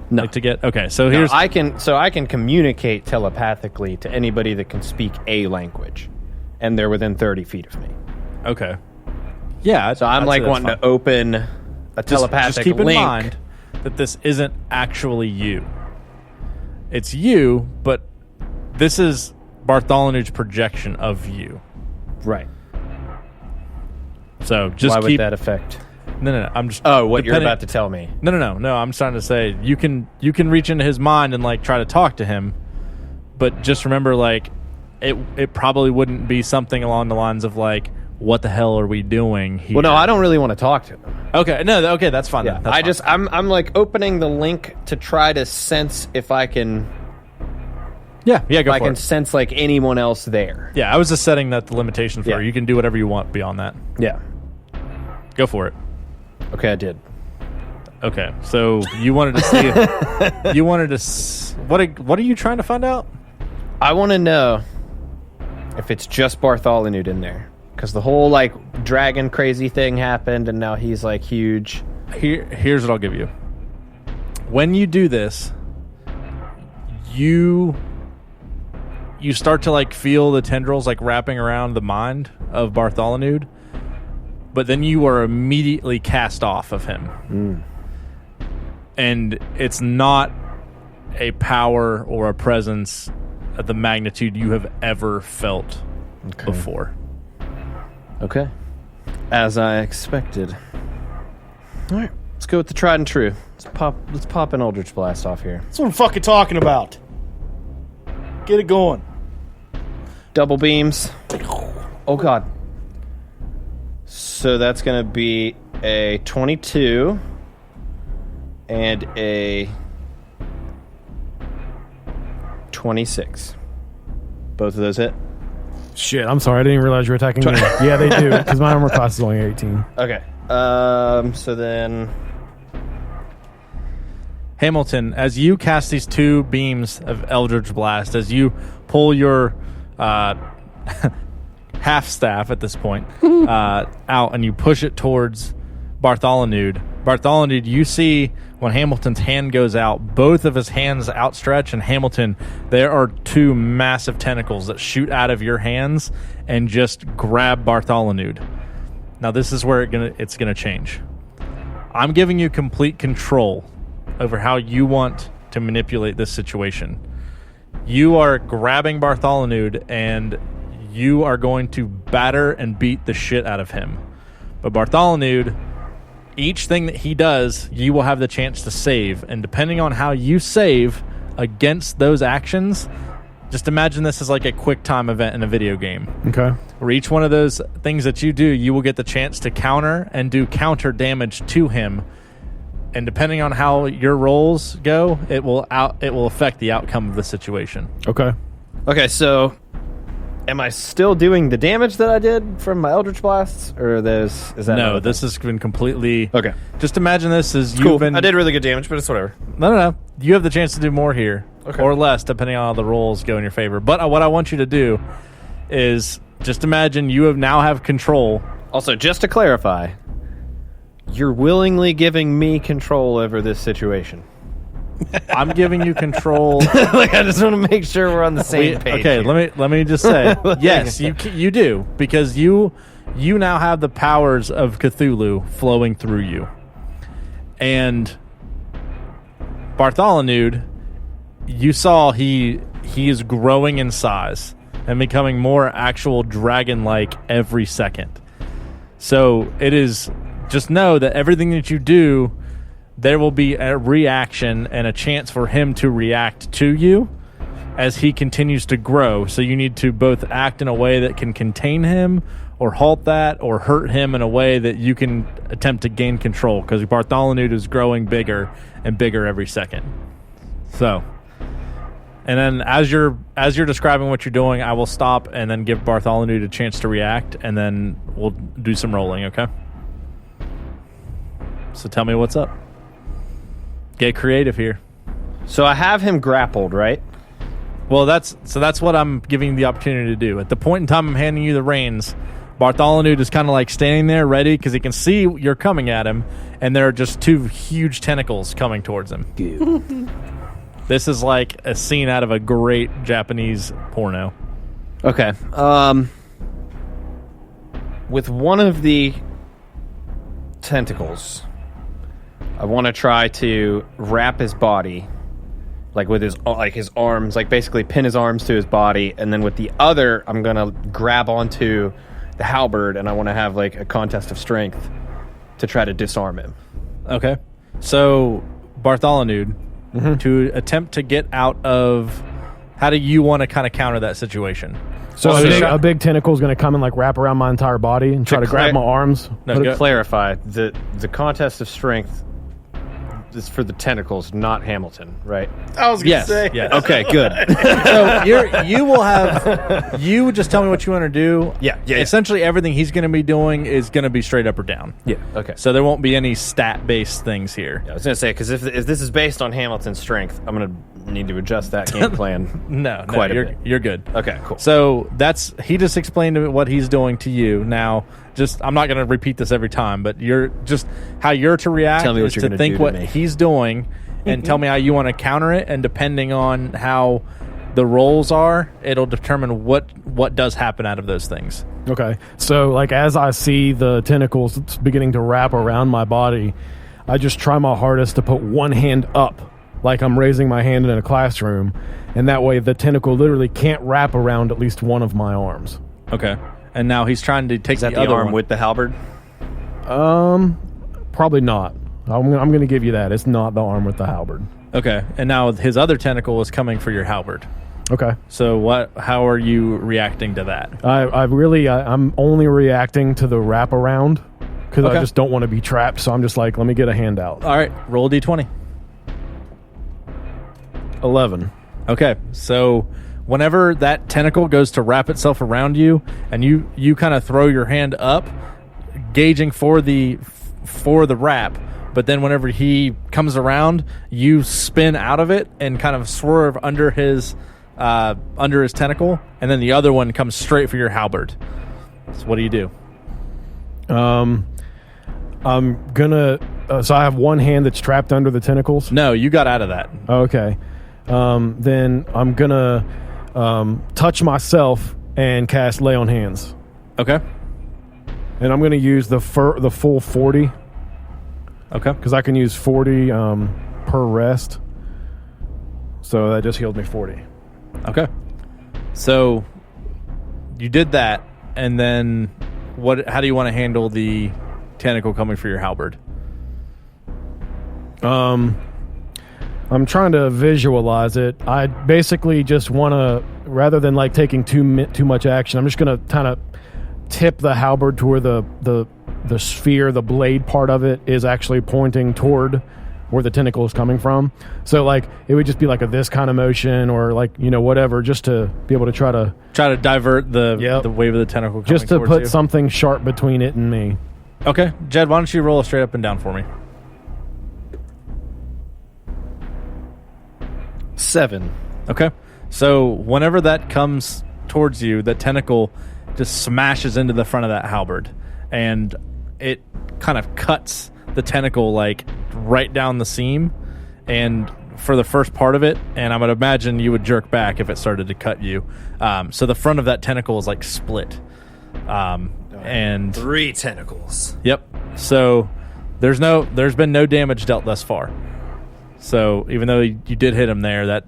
No. Like to get... Okay, so No, here's... I can communicate telepathically to anybody that can speak a language, and they're within 30 feet of me. Okay. Yeah. So I'm like wanting to open a telepathic just keep in link. mind that this isn't actually you. It's you, but this is Bartholonude's projection of you. Right. So just Why keep... would that affect? No. I'm just... Oh, what you're about to tell me. No. I'm trying to say you can reach into his mind and like try to talk to him, but just remember like it probably wouldn't be something along the lines of like, what the hell are we doing here? Well, no, I don't really want to talk to him. Okay, that's fine. Yeah, Then. That's fine. I'm like opening the link to try to sense if I can. Yeah, go if I for can it. sense like anyone else there. Yeah, I was just setting that the limitation for Yeah. you can do whatever you want beyond that. Yeah. Go for it. Okay, I did. Okay, so you wanted to see if, you wanted to what are you trying to find out? I want to know if it's just Bartholonude in there, because the whole like dragon crazy thing happened, and now he's like huge. Here's what I'll give you. When you do this, you start to like feel the tendrils like wrapping around the mind of Bartholonude, but then you are immediately cast off of him. And it's not a power or a presence of the magnitude you have ever felt before. Okay. As I expected. All right, let's go with the tried and true. Let's pop an Eldritch Blast off here. That's what I'm fucking talking about. Get it going. Double beams. Oh god. So that's going to be a 22 and a 26. Both of those hit? Shit, I'm sorry. I didn't even realize you were attacking me. Yeah, they do, because my armor class is only 18. Okay. So then... Hamilton, as you cast these two beams of Eldritch Blast, as you pull your half staff at this point out and you push it towards Bartholonude. Bartholonude, you see when Hamilton's hand goes out, both of his hands outstretch, and Hamilton, there are two massive tentacles that shoot out of your hands and just grab Bartholonude. Now this is where it's gonna change. I'm giving you complete control over how you want to manipulate this situation. You are grabbing Bartholonude and you are going to batter and beat the shit out of him. But Bartholonude, each thing that he does, you will have the chance to save. And depending on how you save against those actions, just imagine this as like a quick time event in a video game. Okay. Where each one of those things that you do, you will get the chance to counter and do counter damage to him. And depending on how your rolls go, it will affect the outcome of the situation. Okay. Okay, so am I still doing the damage that I did from my Eldritch Blasts? Or is that No, this has been completely... Okay. Just imagine this as Cool. you've been... I did really good damage, but it's whatever. No. You have the chance to do more here. Okay. Or less, depending on how the rolls go in your favor. But what I want you to do is just imagine you now have control. Also, just to clarify, you're willingly giving me control over this situation. I'm giving you control. Like, I just want to make sure we're on the same page. Okay, here. let me just say, yes, you do, because you now have the powers of Cthulhu flowing through you. And Bartholonude, you saw he is growing in size and becoming more actual dragon-like every second. So it is, just know that everything that you do, there will be a reaction and a chance for him to react to you as he continues to grow. So you need to both act in a way that can contain him or halt that, or hurt him in a way that you can attempt to gain control, because Bartholonude is growing bigger and bigger every second. So, and then as you're describing what you're doing, I will stop and then give Bartholonude a chance to react, and then we'll do some rolling, okay? So tell me what's up. Get creative here. So I have him grappled, right? Well, that's what I'm giving you the opportunity to do. At the point in time I'm handing you the reins, Bartholonude is kind of like standing there ready because he can see you're coming at him, and there are just two huge tentacles coming towards him. This is like a scene out of a great Japanese porno. Okay. With one of the tentacles, I want to try to wrap his body, like with his arms, like basically pin his arms to his body, and then with the other, I'm gonna grab onto the halberd, and I want to have like a contest of strength to try to disarm him. Okay. So, Bartholonude, to attempt to get out of... How do you want to kind of counter that situation? So a big tentacle is going to come and like wrap around my entire body and try to grab my arms. No, To clarify, the contest of strength is for the tentacles, not Hamilton, right? I was going to say. Yes. Okay, good. So you will have... You just tell me what you want to do. Yeah. Essentially, everything he's going to be doing is going to be straight up or down. Yeah, okay. So there won't be any stat-based things here. I was going to say, because if this is based on Hamilton's strength, I'm going to need to adjust that game plan. No, quite a bit. You're good. Okay, cool. So he just explained what he's doing to you. Now, I'm not going to repeat this every time, but you're just how you're to react. Tell me what is you're to gonna think do to what me. he's doing, and tell me how you want to counter it. And depending on how the rolls are, it'll determine what does happen out of those things. Okay. So like as I see the tentacles beginning to wrap around my body, I just try my hardest to put one hand up, like I'm raising my hand in a classroom, and that way the tentacle literally can't wrap around at least one of my arms. Okay. And now he's trying to take Is that the the other arm one. with the halberd? Probably not. I'm going to give you that. It's not the arm with the halberd. Okay. And now his other tentacle is coming for your halberd. Okay. So how are you reacting to that? I'm only reacting to the wraparound because Okay. I just don't want to be trapped. So I'm just like, let me get a hand out. All right. Roll a d20. 11. Okay, so whenever that tentacle goes to wrap itself around you, and you kind of throw your hand up, gauging for the wrap, but then whenever he comes around, you spin out of it and kind of swerve under his tentacle, and then the other one comes straight for your halberd. So what do you do? I'm gonna. So I have one hand that's trapped under the tentacles. No, you got out of that. Okay. Then I'm gonna touch myself and cast Lay on Hands, Okay. and I'm gonna use the full 40 Okay. because I can use 40 per rest. So that just healed me 40. Okay. So you did that, and then how do you want to handle the tentacle coming for your halberd? I'm trying to visualize it. I basically just want to, rather than like taking too much action, I'm just going to kind of tip the halberd to where the sphere, the blade part of it, is actually pointing toward where the tentacle is coming from. So like it would just be like a this kind of motion or like whatever, just to be able to try to divert the wave of the tentacle coming just to towards put you. something sharp between it and me. Okay, Jed, why don't you roll a straight up and down for me? 7. Okay, so whenever that comes towards you, the tentacle just smashes into the front of that halberd, and it kind of cuts the tentacle like right down the seam, and for the first part of it, and I would imagine you would jerk back if it started to cut you. So the front of that tentacle is like split. And 3 tentacles. Yep. So there's been no damage dealt thus far. So even though you did hit him there,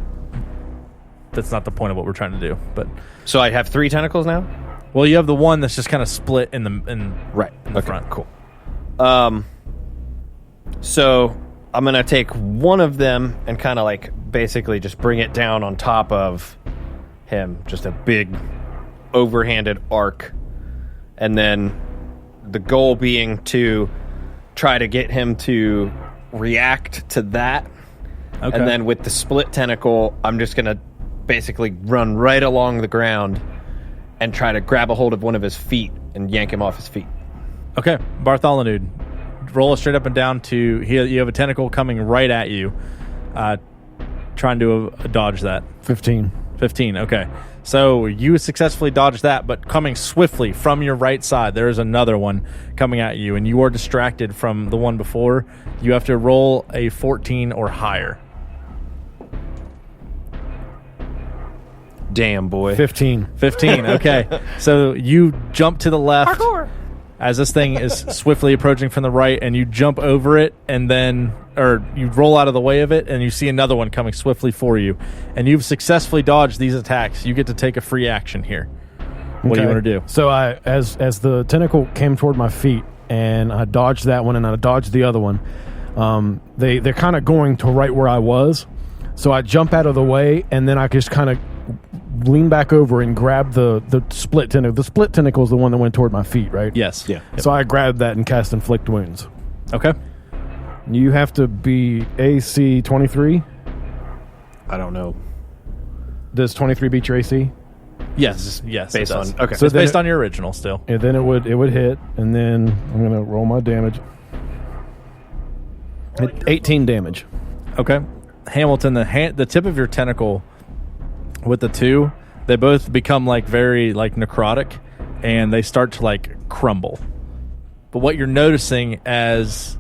that's not the point of what we're trying to do. But So I have 3 tentacles now? well, you have the one that's just kind of split in the front. Cool. So I'm going to take one of them and kind of like basically just bring it down on top of him. Just a big overhanded arc. And then the goal being to try to get him to react to that. Okay. And then with the split tentacle, I'm just going to basically run right along the ground and try to grab a hold of one of his feet and yank him off his feet. Okay, Bartholonude, roll a straight up and down to you have a tentacle coming right at you, trying to dodge that. 15. 15, okay. So you successfully dodged that, but coming swiftly from your right side, there is another one coming at you, and you are distracted from the one before. You have to roll a 14 or higher. Damn, boy. 15. 15, okay. So you jump to the left as this thing is swiftly approaching from the right, and you jump over it, and then, or you roll out of the way of it, and you see another one coming swiftly for you. And you've successfully dodged these attacks. You get to take a free action here. What do you want to do? So as the tentacle came toward my feet, and I dodged that one, and I dodged the other one, they're kind of going to right where I was. So I jump out of the way, and then I just kind of lean back over and grab the split tentacle. The split tentacle is the one that went toward my feet, right? Yes. Yeah. So I grabbed that and cast Inflict Wounds. Okay. You have to be AC 23. I don't know. Does 23 beat your AC? Yes. Yes. Based it does. on... Okay. So it's based on your original still. And then it would hit, and then I'm going to roll my damage. 18 damage. Okay. Hamilton, the tip of your tentacle with the two, they both become like very like necrotic, and they start to like crumble. But what you're noticing as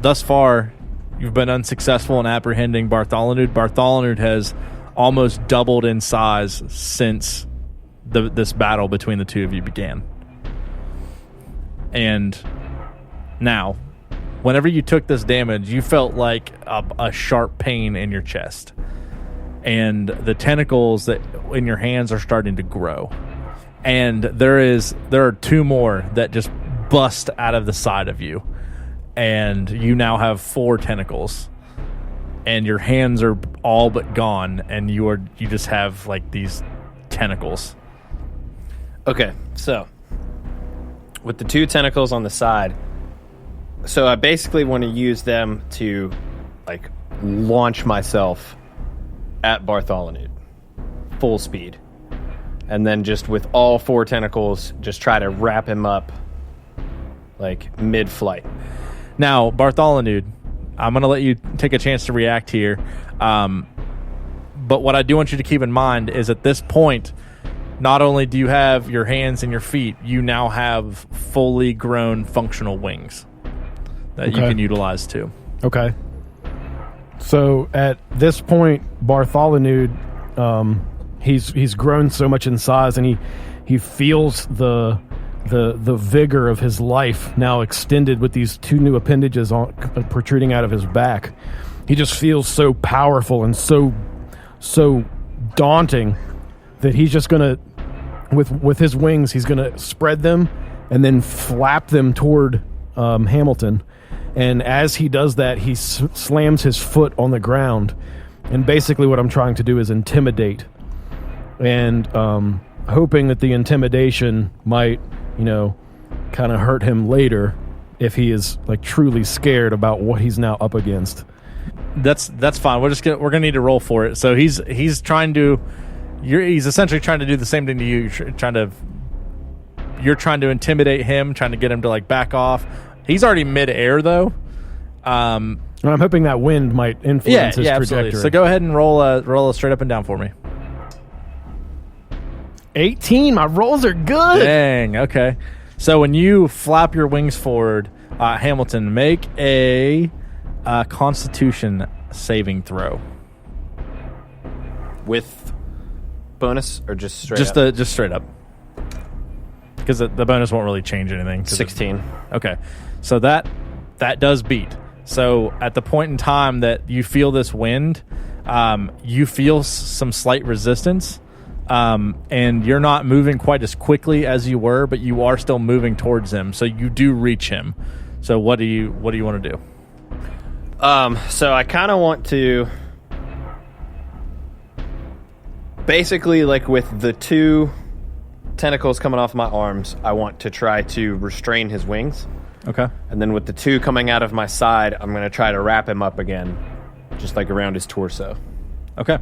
thus far, you've been unsuccessful in apprehending Bartholonude. Bartholonude has almost doubled in size since this battle between the two of you began. And now, whenever you took this damage, you felt like a sharp pain in your chest. And the tentacles that in your hands are starting to grow. And there are 2 more that just bust out of the side of you. And you now have 4 tentacles. And your hands are all but gone, and you just have like these tentacles. Okay, so with the 2 tentacles on the side, so I basically want to use them to like launch myself at Bartholonude full speed, and then just with all 4 tentacles just try to wrap him up like mid-flight. Now, Bartholonude, I'm going to let you take a chance to react here. But what I do want you to keep in mind is at this point, not only do you have your hands and your feet, you now have fully grown functional wings that you can utilize too. Okay. So at this point, Bartholonude, he's grown so much in size, and he feels the vigor of his life now extended with these 2 new appendages protruding out of his back. He just feels so powerful and so daunting that he's just gonna, with his wings, he's gonna spread them and then flap them toward Hamilton. And as he does that, he slams his foot on the ground. And basically what I'm trying to do is intimidate. And hoping that the intimidation might, kind of hurt him later if he is like truly scared about what he's now up against. That's fine. We're gonna need to roll for it. So he's trying to. He's essentially trying to do the same thing to you. You're trying to intimidate him, trying to get him to like back off. He's already mid-air though. And I'm hoping that wind might influence his trajectory. Absolutely. So go ahead and roll a straight up and down for me. 18. My rolls are good. Dang. Okay. So when you flap your wings forward, Hamilton, make a Constitution saving throw. With bonus or just straight up? Just straight up. Because the bonus won't really change anything. 16. Okay. So that does beat. So at the point in time that you feel this wind, you feel some slight resistance. And you're not moving quite as quickly as you were, but you are still moving towards him. So you do reach him. So what do you want to do? So I kind of want to basically, like with the 2 tentacles coming off my arms, I want to try to restrain his wings. Okay. And then with the 2 coming out of my side, I'm going to try to wrap him up again, just like around his torso. Okay.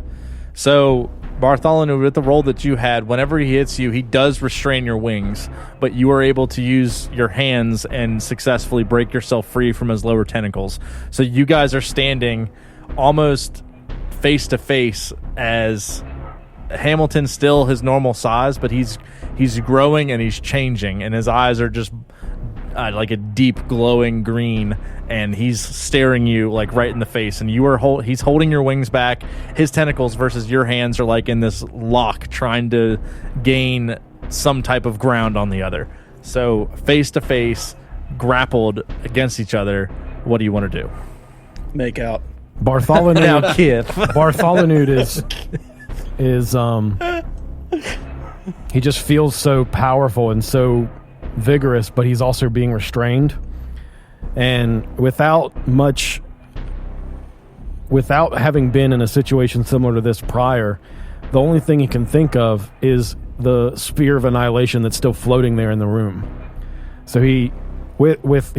So Bartholonude, with the roll that you had, whenever he hits you, he does restrain your wings, but you are able to use your hands and successfully break yourself free from his lower tentacles. So you guys are standing almost face to face as Hamilton's still his normal size, but he's growing and he's changing, and his eyes are just like a deep glowing green, and he's staring you like right in the face, and he's holding your wings back. His tentacles versus your hands are like in this lock, trying to gain some type of ground on the other. So face to face, grappled against each other, what do you want to do? Make out. Bartholonude. Now, Kith. Bartholonude is he just feels so powerful and so vigorous, but he's also being restrained, and without having been in a situation similar to this prior, the only thing he can think of is the sphere of annihilation that's still floating there in the room. So he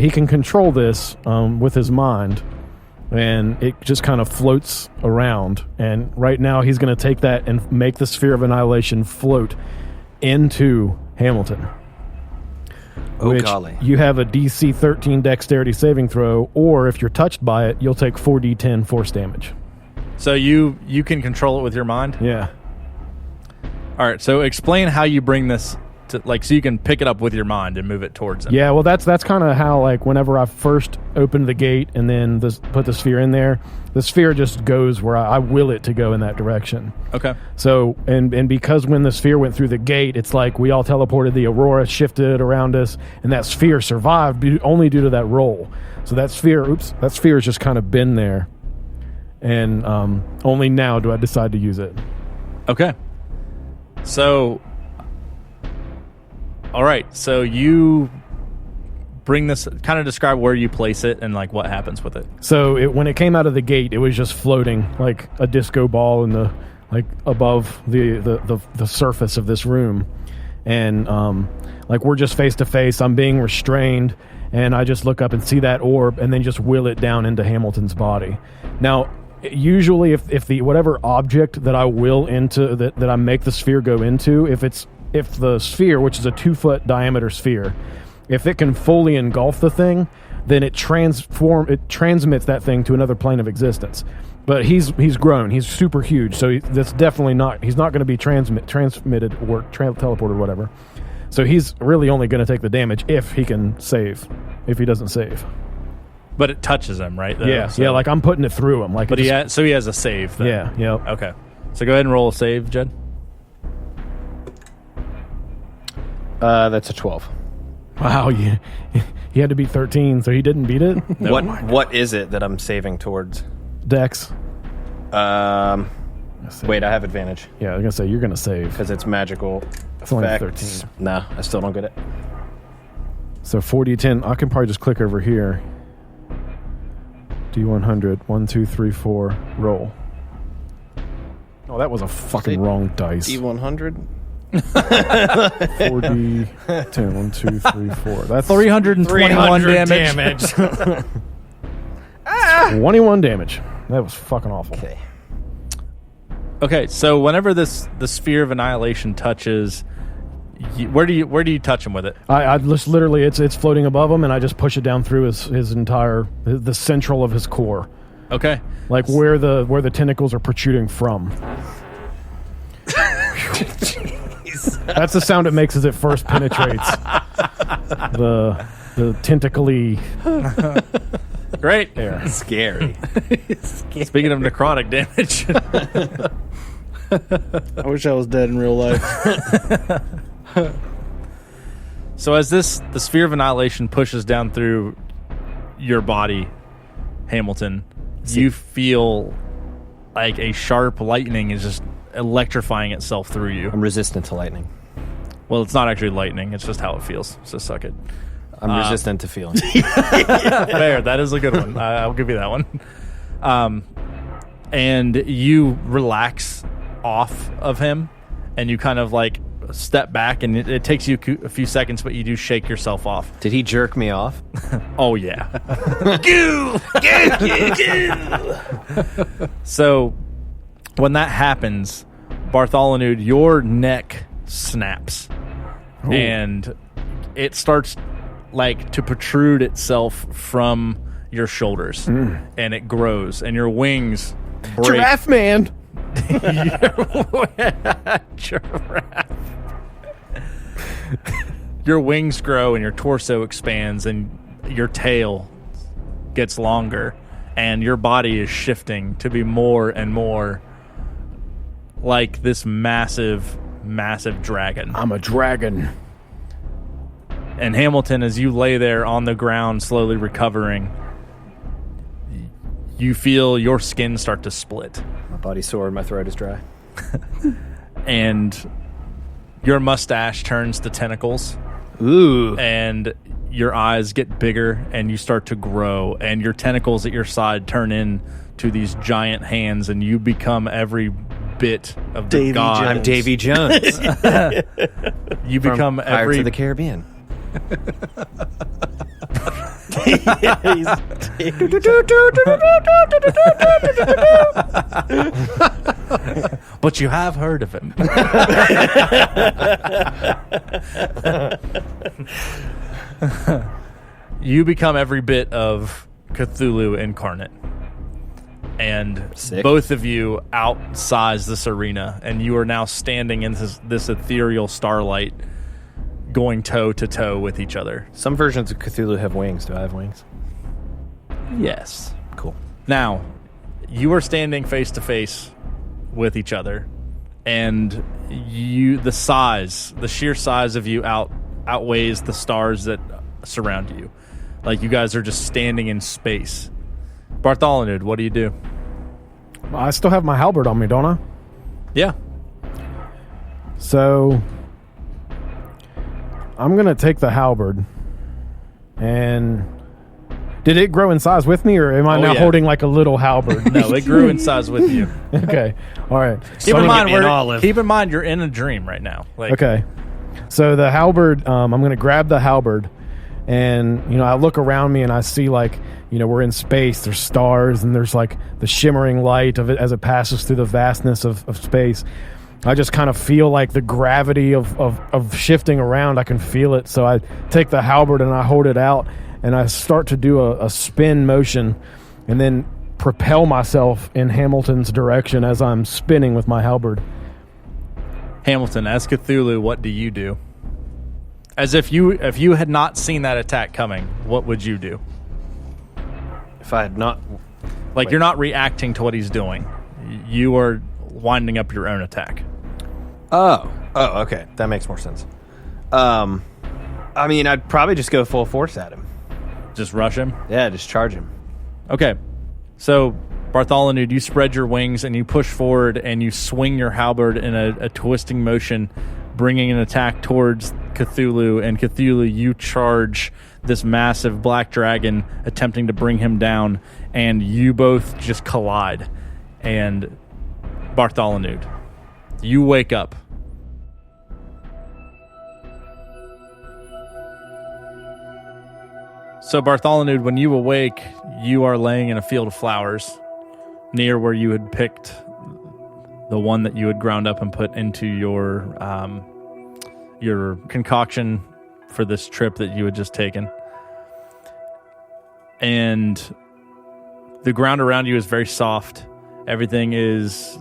can control this with his mind, and it just kind of floats around, and right now he's going to take that and make the sphere of annihilation float into Hamilton. Which golly. You have a DC 13 dexterity saving throw, or if you're touched by it, you'll take 4d10 force damage. So you can control it with your mind? Yeah. All right, so explain how you bring this to, like, so you can pick it up with your mind and move it towards him. Yeah, well, that's kind of how, like, whenever I first opened the gate and then put the sphere in there, the sphere just goes where I will it to go in that direction. Okay. So, and because when the sphere went through the gate, it's like we all teleported, the aurora shifted around us, and that sphere survived only due to that roll. So that sphere has just kind of been there, and only now do I decide to use it. Okay. So, all right. So you bring this, kind of describe where you place it and like what happens with it. So when it came out of the gate, it was just floating like a disco ball in the above the surface of this room, and like we're just face to face. I'm being restrained, and I just look up and see that orb, and then just will it down into Hamilton's body. Now, usually, if the whatever object that I will into that I make the sphere go into, if the sphere, which is a 2-foot diameter sphere, if it can fully engulf the thing, then it transmits that thing to another plane of existence. But he's grown. He's super huge, so that's definitely not. He's not going to be transmitted or teleported, whatever. So he's really only going to take the damage if he can save. If he doesn't save. But it touches him, right? Though, yeah, so. yeah. Like I'm putting it through him. Like, but he has a save. Then. Yeah, yeah. Okay, so go ahead and roll a save, Jed. That's a 12. Wow, he had to beat 13, so he didn't beat it. No. What is it that I'm saving towards? Dex. Wait, I have advantage. Yeah, I was gonna say you're gonna save because it's magical. It's only effects. 13. Nah, I still don't get it. So 40-10. I can probably just click over here. D100. 1, 2, 3, 4. Roll. Oh, that was a fucking wrong dice. D100. 4D10. 1, 2, 3, 4. That's 321 damage. 21 damage. That was fucking awful. Okay, so whenever the sphere of annihilation touches, where do you touch him with it? I just literally, it's floating above him, and I just push it down through his entire, the central of his core. Okay. Like where the tentacles are protruding from. That's the sound it makes as it first penetrates the tentacly. Great. There. Scary. Speaking of necrotic damage. I wish I was dead in real life. So as the sphere of annihilation pushes down through your body, Hamilton, you feel like a sharp lightning is just electrifying itself through you. I'm resistant to lightning. Well, it's not actually lightning. It's just how it feels. So suck it. I'm resistant to feeling. Fair. That is a good one. I'll give you that one. And you relax off of him, and you kind of like step back, and it takes you a few seconds, but you do shake yourself off. Did he jerk me off? Oh, yeah. So when that happens, Bartholonude, your neck snaps. Ooh. And it starts like to protrude itself from your shoulders, and it grows, and your wings break. Giraffe man. Giraffe. Your wings grow, and your torso expands, and your tail gets longer, and your body is shifting to be more and more like this massive dragon. I'm a dragon. And Hamilton, as you lay there on the ground, slowly recovering, you feel your skin start to split. My body's sore and my throat is dry. And your mustache turns to tentacles. Ooh. And your eyes get bigger, and you start to grow, and your tentacles at your side turn into these giant hands, and you become every bit of the Davy god. Jones. I'm Davy Jones. You become Pirates every of the Caribbean. But you have heard of him. You become every bit of Cthulhu incarnate. And Sick. Both of you outsize this arena, and you are now standing in this ethereal starlight, going toe to toe with each other. Some versions of Cthulhu have wings. Do I have wings? Yes. Cool. Now, you are standing face to face with each other, and the sheer size of you outweighs the stars that surround you. Like, you guys are just standing in space. Bartholonude, what do you do? I still have my halberd on me, don't I? Yeah. So I'm going to take the halberd. And did it grow in size with me, or am I now holding like a little halberd? No, it grew in size with you. Okay. All right. Keep in mind you're in a dream right now. Okay. So the halberd, I'm going to grab the halberd, and I look around me and I see we're in space. There's stars, and there's like the shimmering light of it as it passes through the vastness of space. I just kind of feel like the gravity of shifting around. I can feel it. So I take the halberd and I hold it out, and I start to do a spin motion, and then propel myself in Hamilton's direction as I'm spinning with my halberd. Hamilton, as Cthulhu, what do you do? As if you had not seen that attack coming, what would you do? If I had not... You're not reacting to what he's doing. You are winding up your own attack. Oh, okay. That makes more sense. I mean, I'd probably just go full force at him. Just rush him? Yeah, just charge him. Okay. So, Bartholonude, you spread your wings and you push forward and you swing your halberd in a twisting motion, bringing an attack towards Cthulhu. And Cthulhu, you charge this massive black dragon, attempting to bring him down, and you both just collide. And Bartholonude, you wake up. So Bartholonude, when you awake, you are laying in a field of flowers near where you had picked the one that you had ground up and put into your concoction for this trip that you had just taken. And the ground around you is very soft. Everything is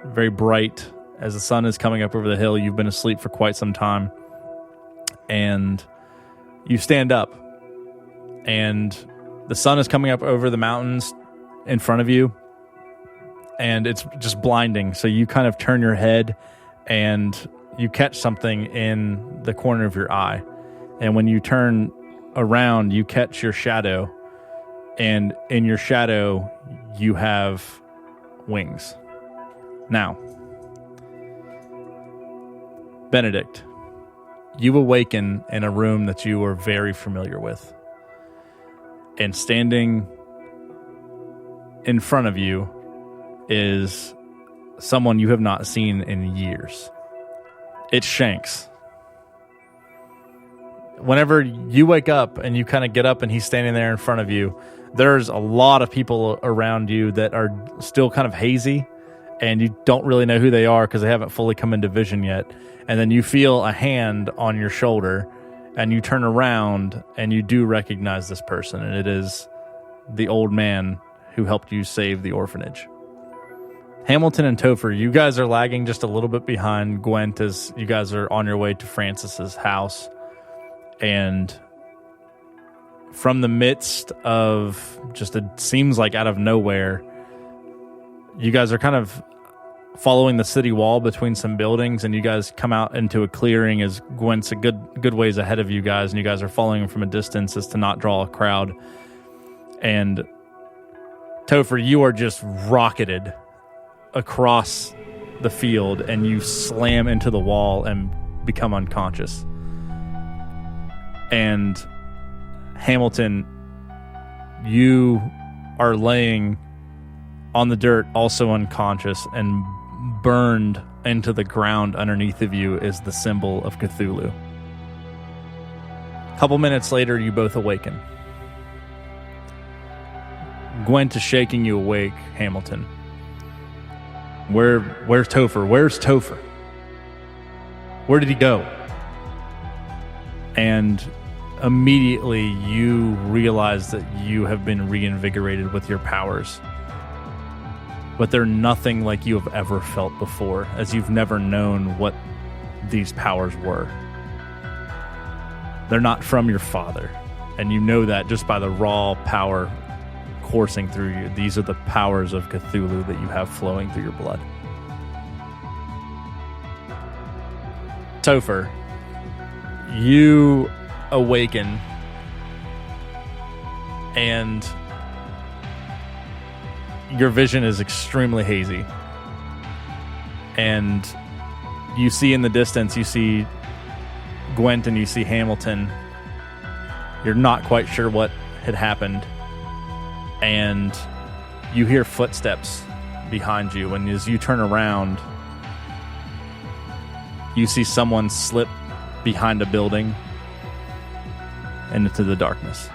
very bright as the sun is coming up over the hill. You've been asleep for quite some time. And you stand up, and the sun is coming up over the mountains in front of you, and it's just blinding. So you kind of turn your head, and you catch something in the corner of your eye. And when you turn around, you catch your shadow, and in your shadow, you have wings. Now, Benedict, you awaken in a room that you are very familiar with. And standing in front of you is someone you have not seen in years. It's Shanks. Whenever you wake up and you kind of get up and he's standing there in front of you, there's a lot of people around you that are still kind of hazy, and you don't really know who they are because they haven't fully come into vision yet. And then you feel a hand on your shoulder, and you turn around and you do recognize this person, and it is the old man who helped you save the orphanage. Hamilton and Topher, you guys are lagging just a little bit behind Gwent as you guys are on your way to Francis's house. And from the midst of just it seems like out of nowhere, you guys are kind of following the city wall between some buildings, and you guys come out into a clearing as Gwent's a good ways ahead of you guys, and you guys are following him from a distance as to not draw a crowd. And Topher, you are just rocketed across the field, and you slam into the wall and become unconscious. And Hamilton, you are laying on the dirt, also unconscious, and burned into the ground underneath of you is the symbol of Cthulhu. A couple minutes later, you both awaken. Gwent is shaking you awake, Hamilton. Where's Topher? Where's Topher? Where did he go? And immediately you realize that you have been reinvigorated with your powers. But they're nothing like you have ever felt before, as you've never known what these powers were. They're not from your father, and you know that just by the raw power coursing through you. These are the powers of Cthulhu that you have flowing through your blood. Topher, you awaken, and your vision is extremely hazy. And you see in the distance, you see Gwent and you see Hamilton. You're not quite sure what had happened. And you hear footsteps behind you. And as you turn around, you see someone slip behind a building and into the darkness.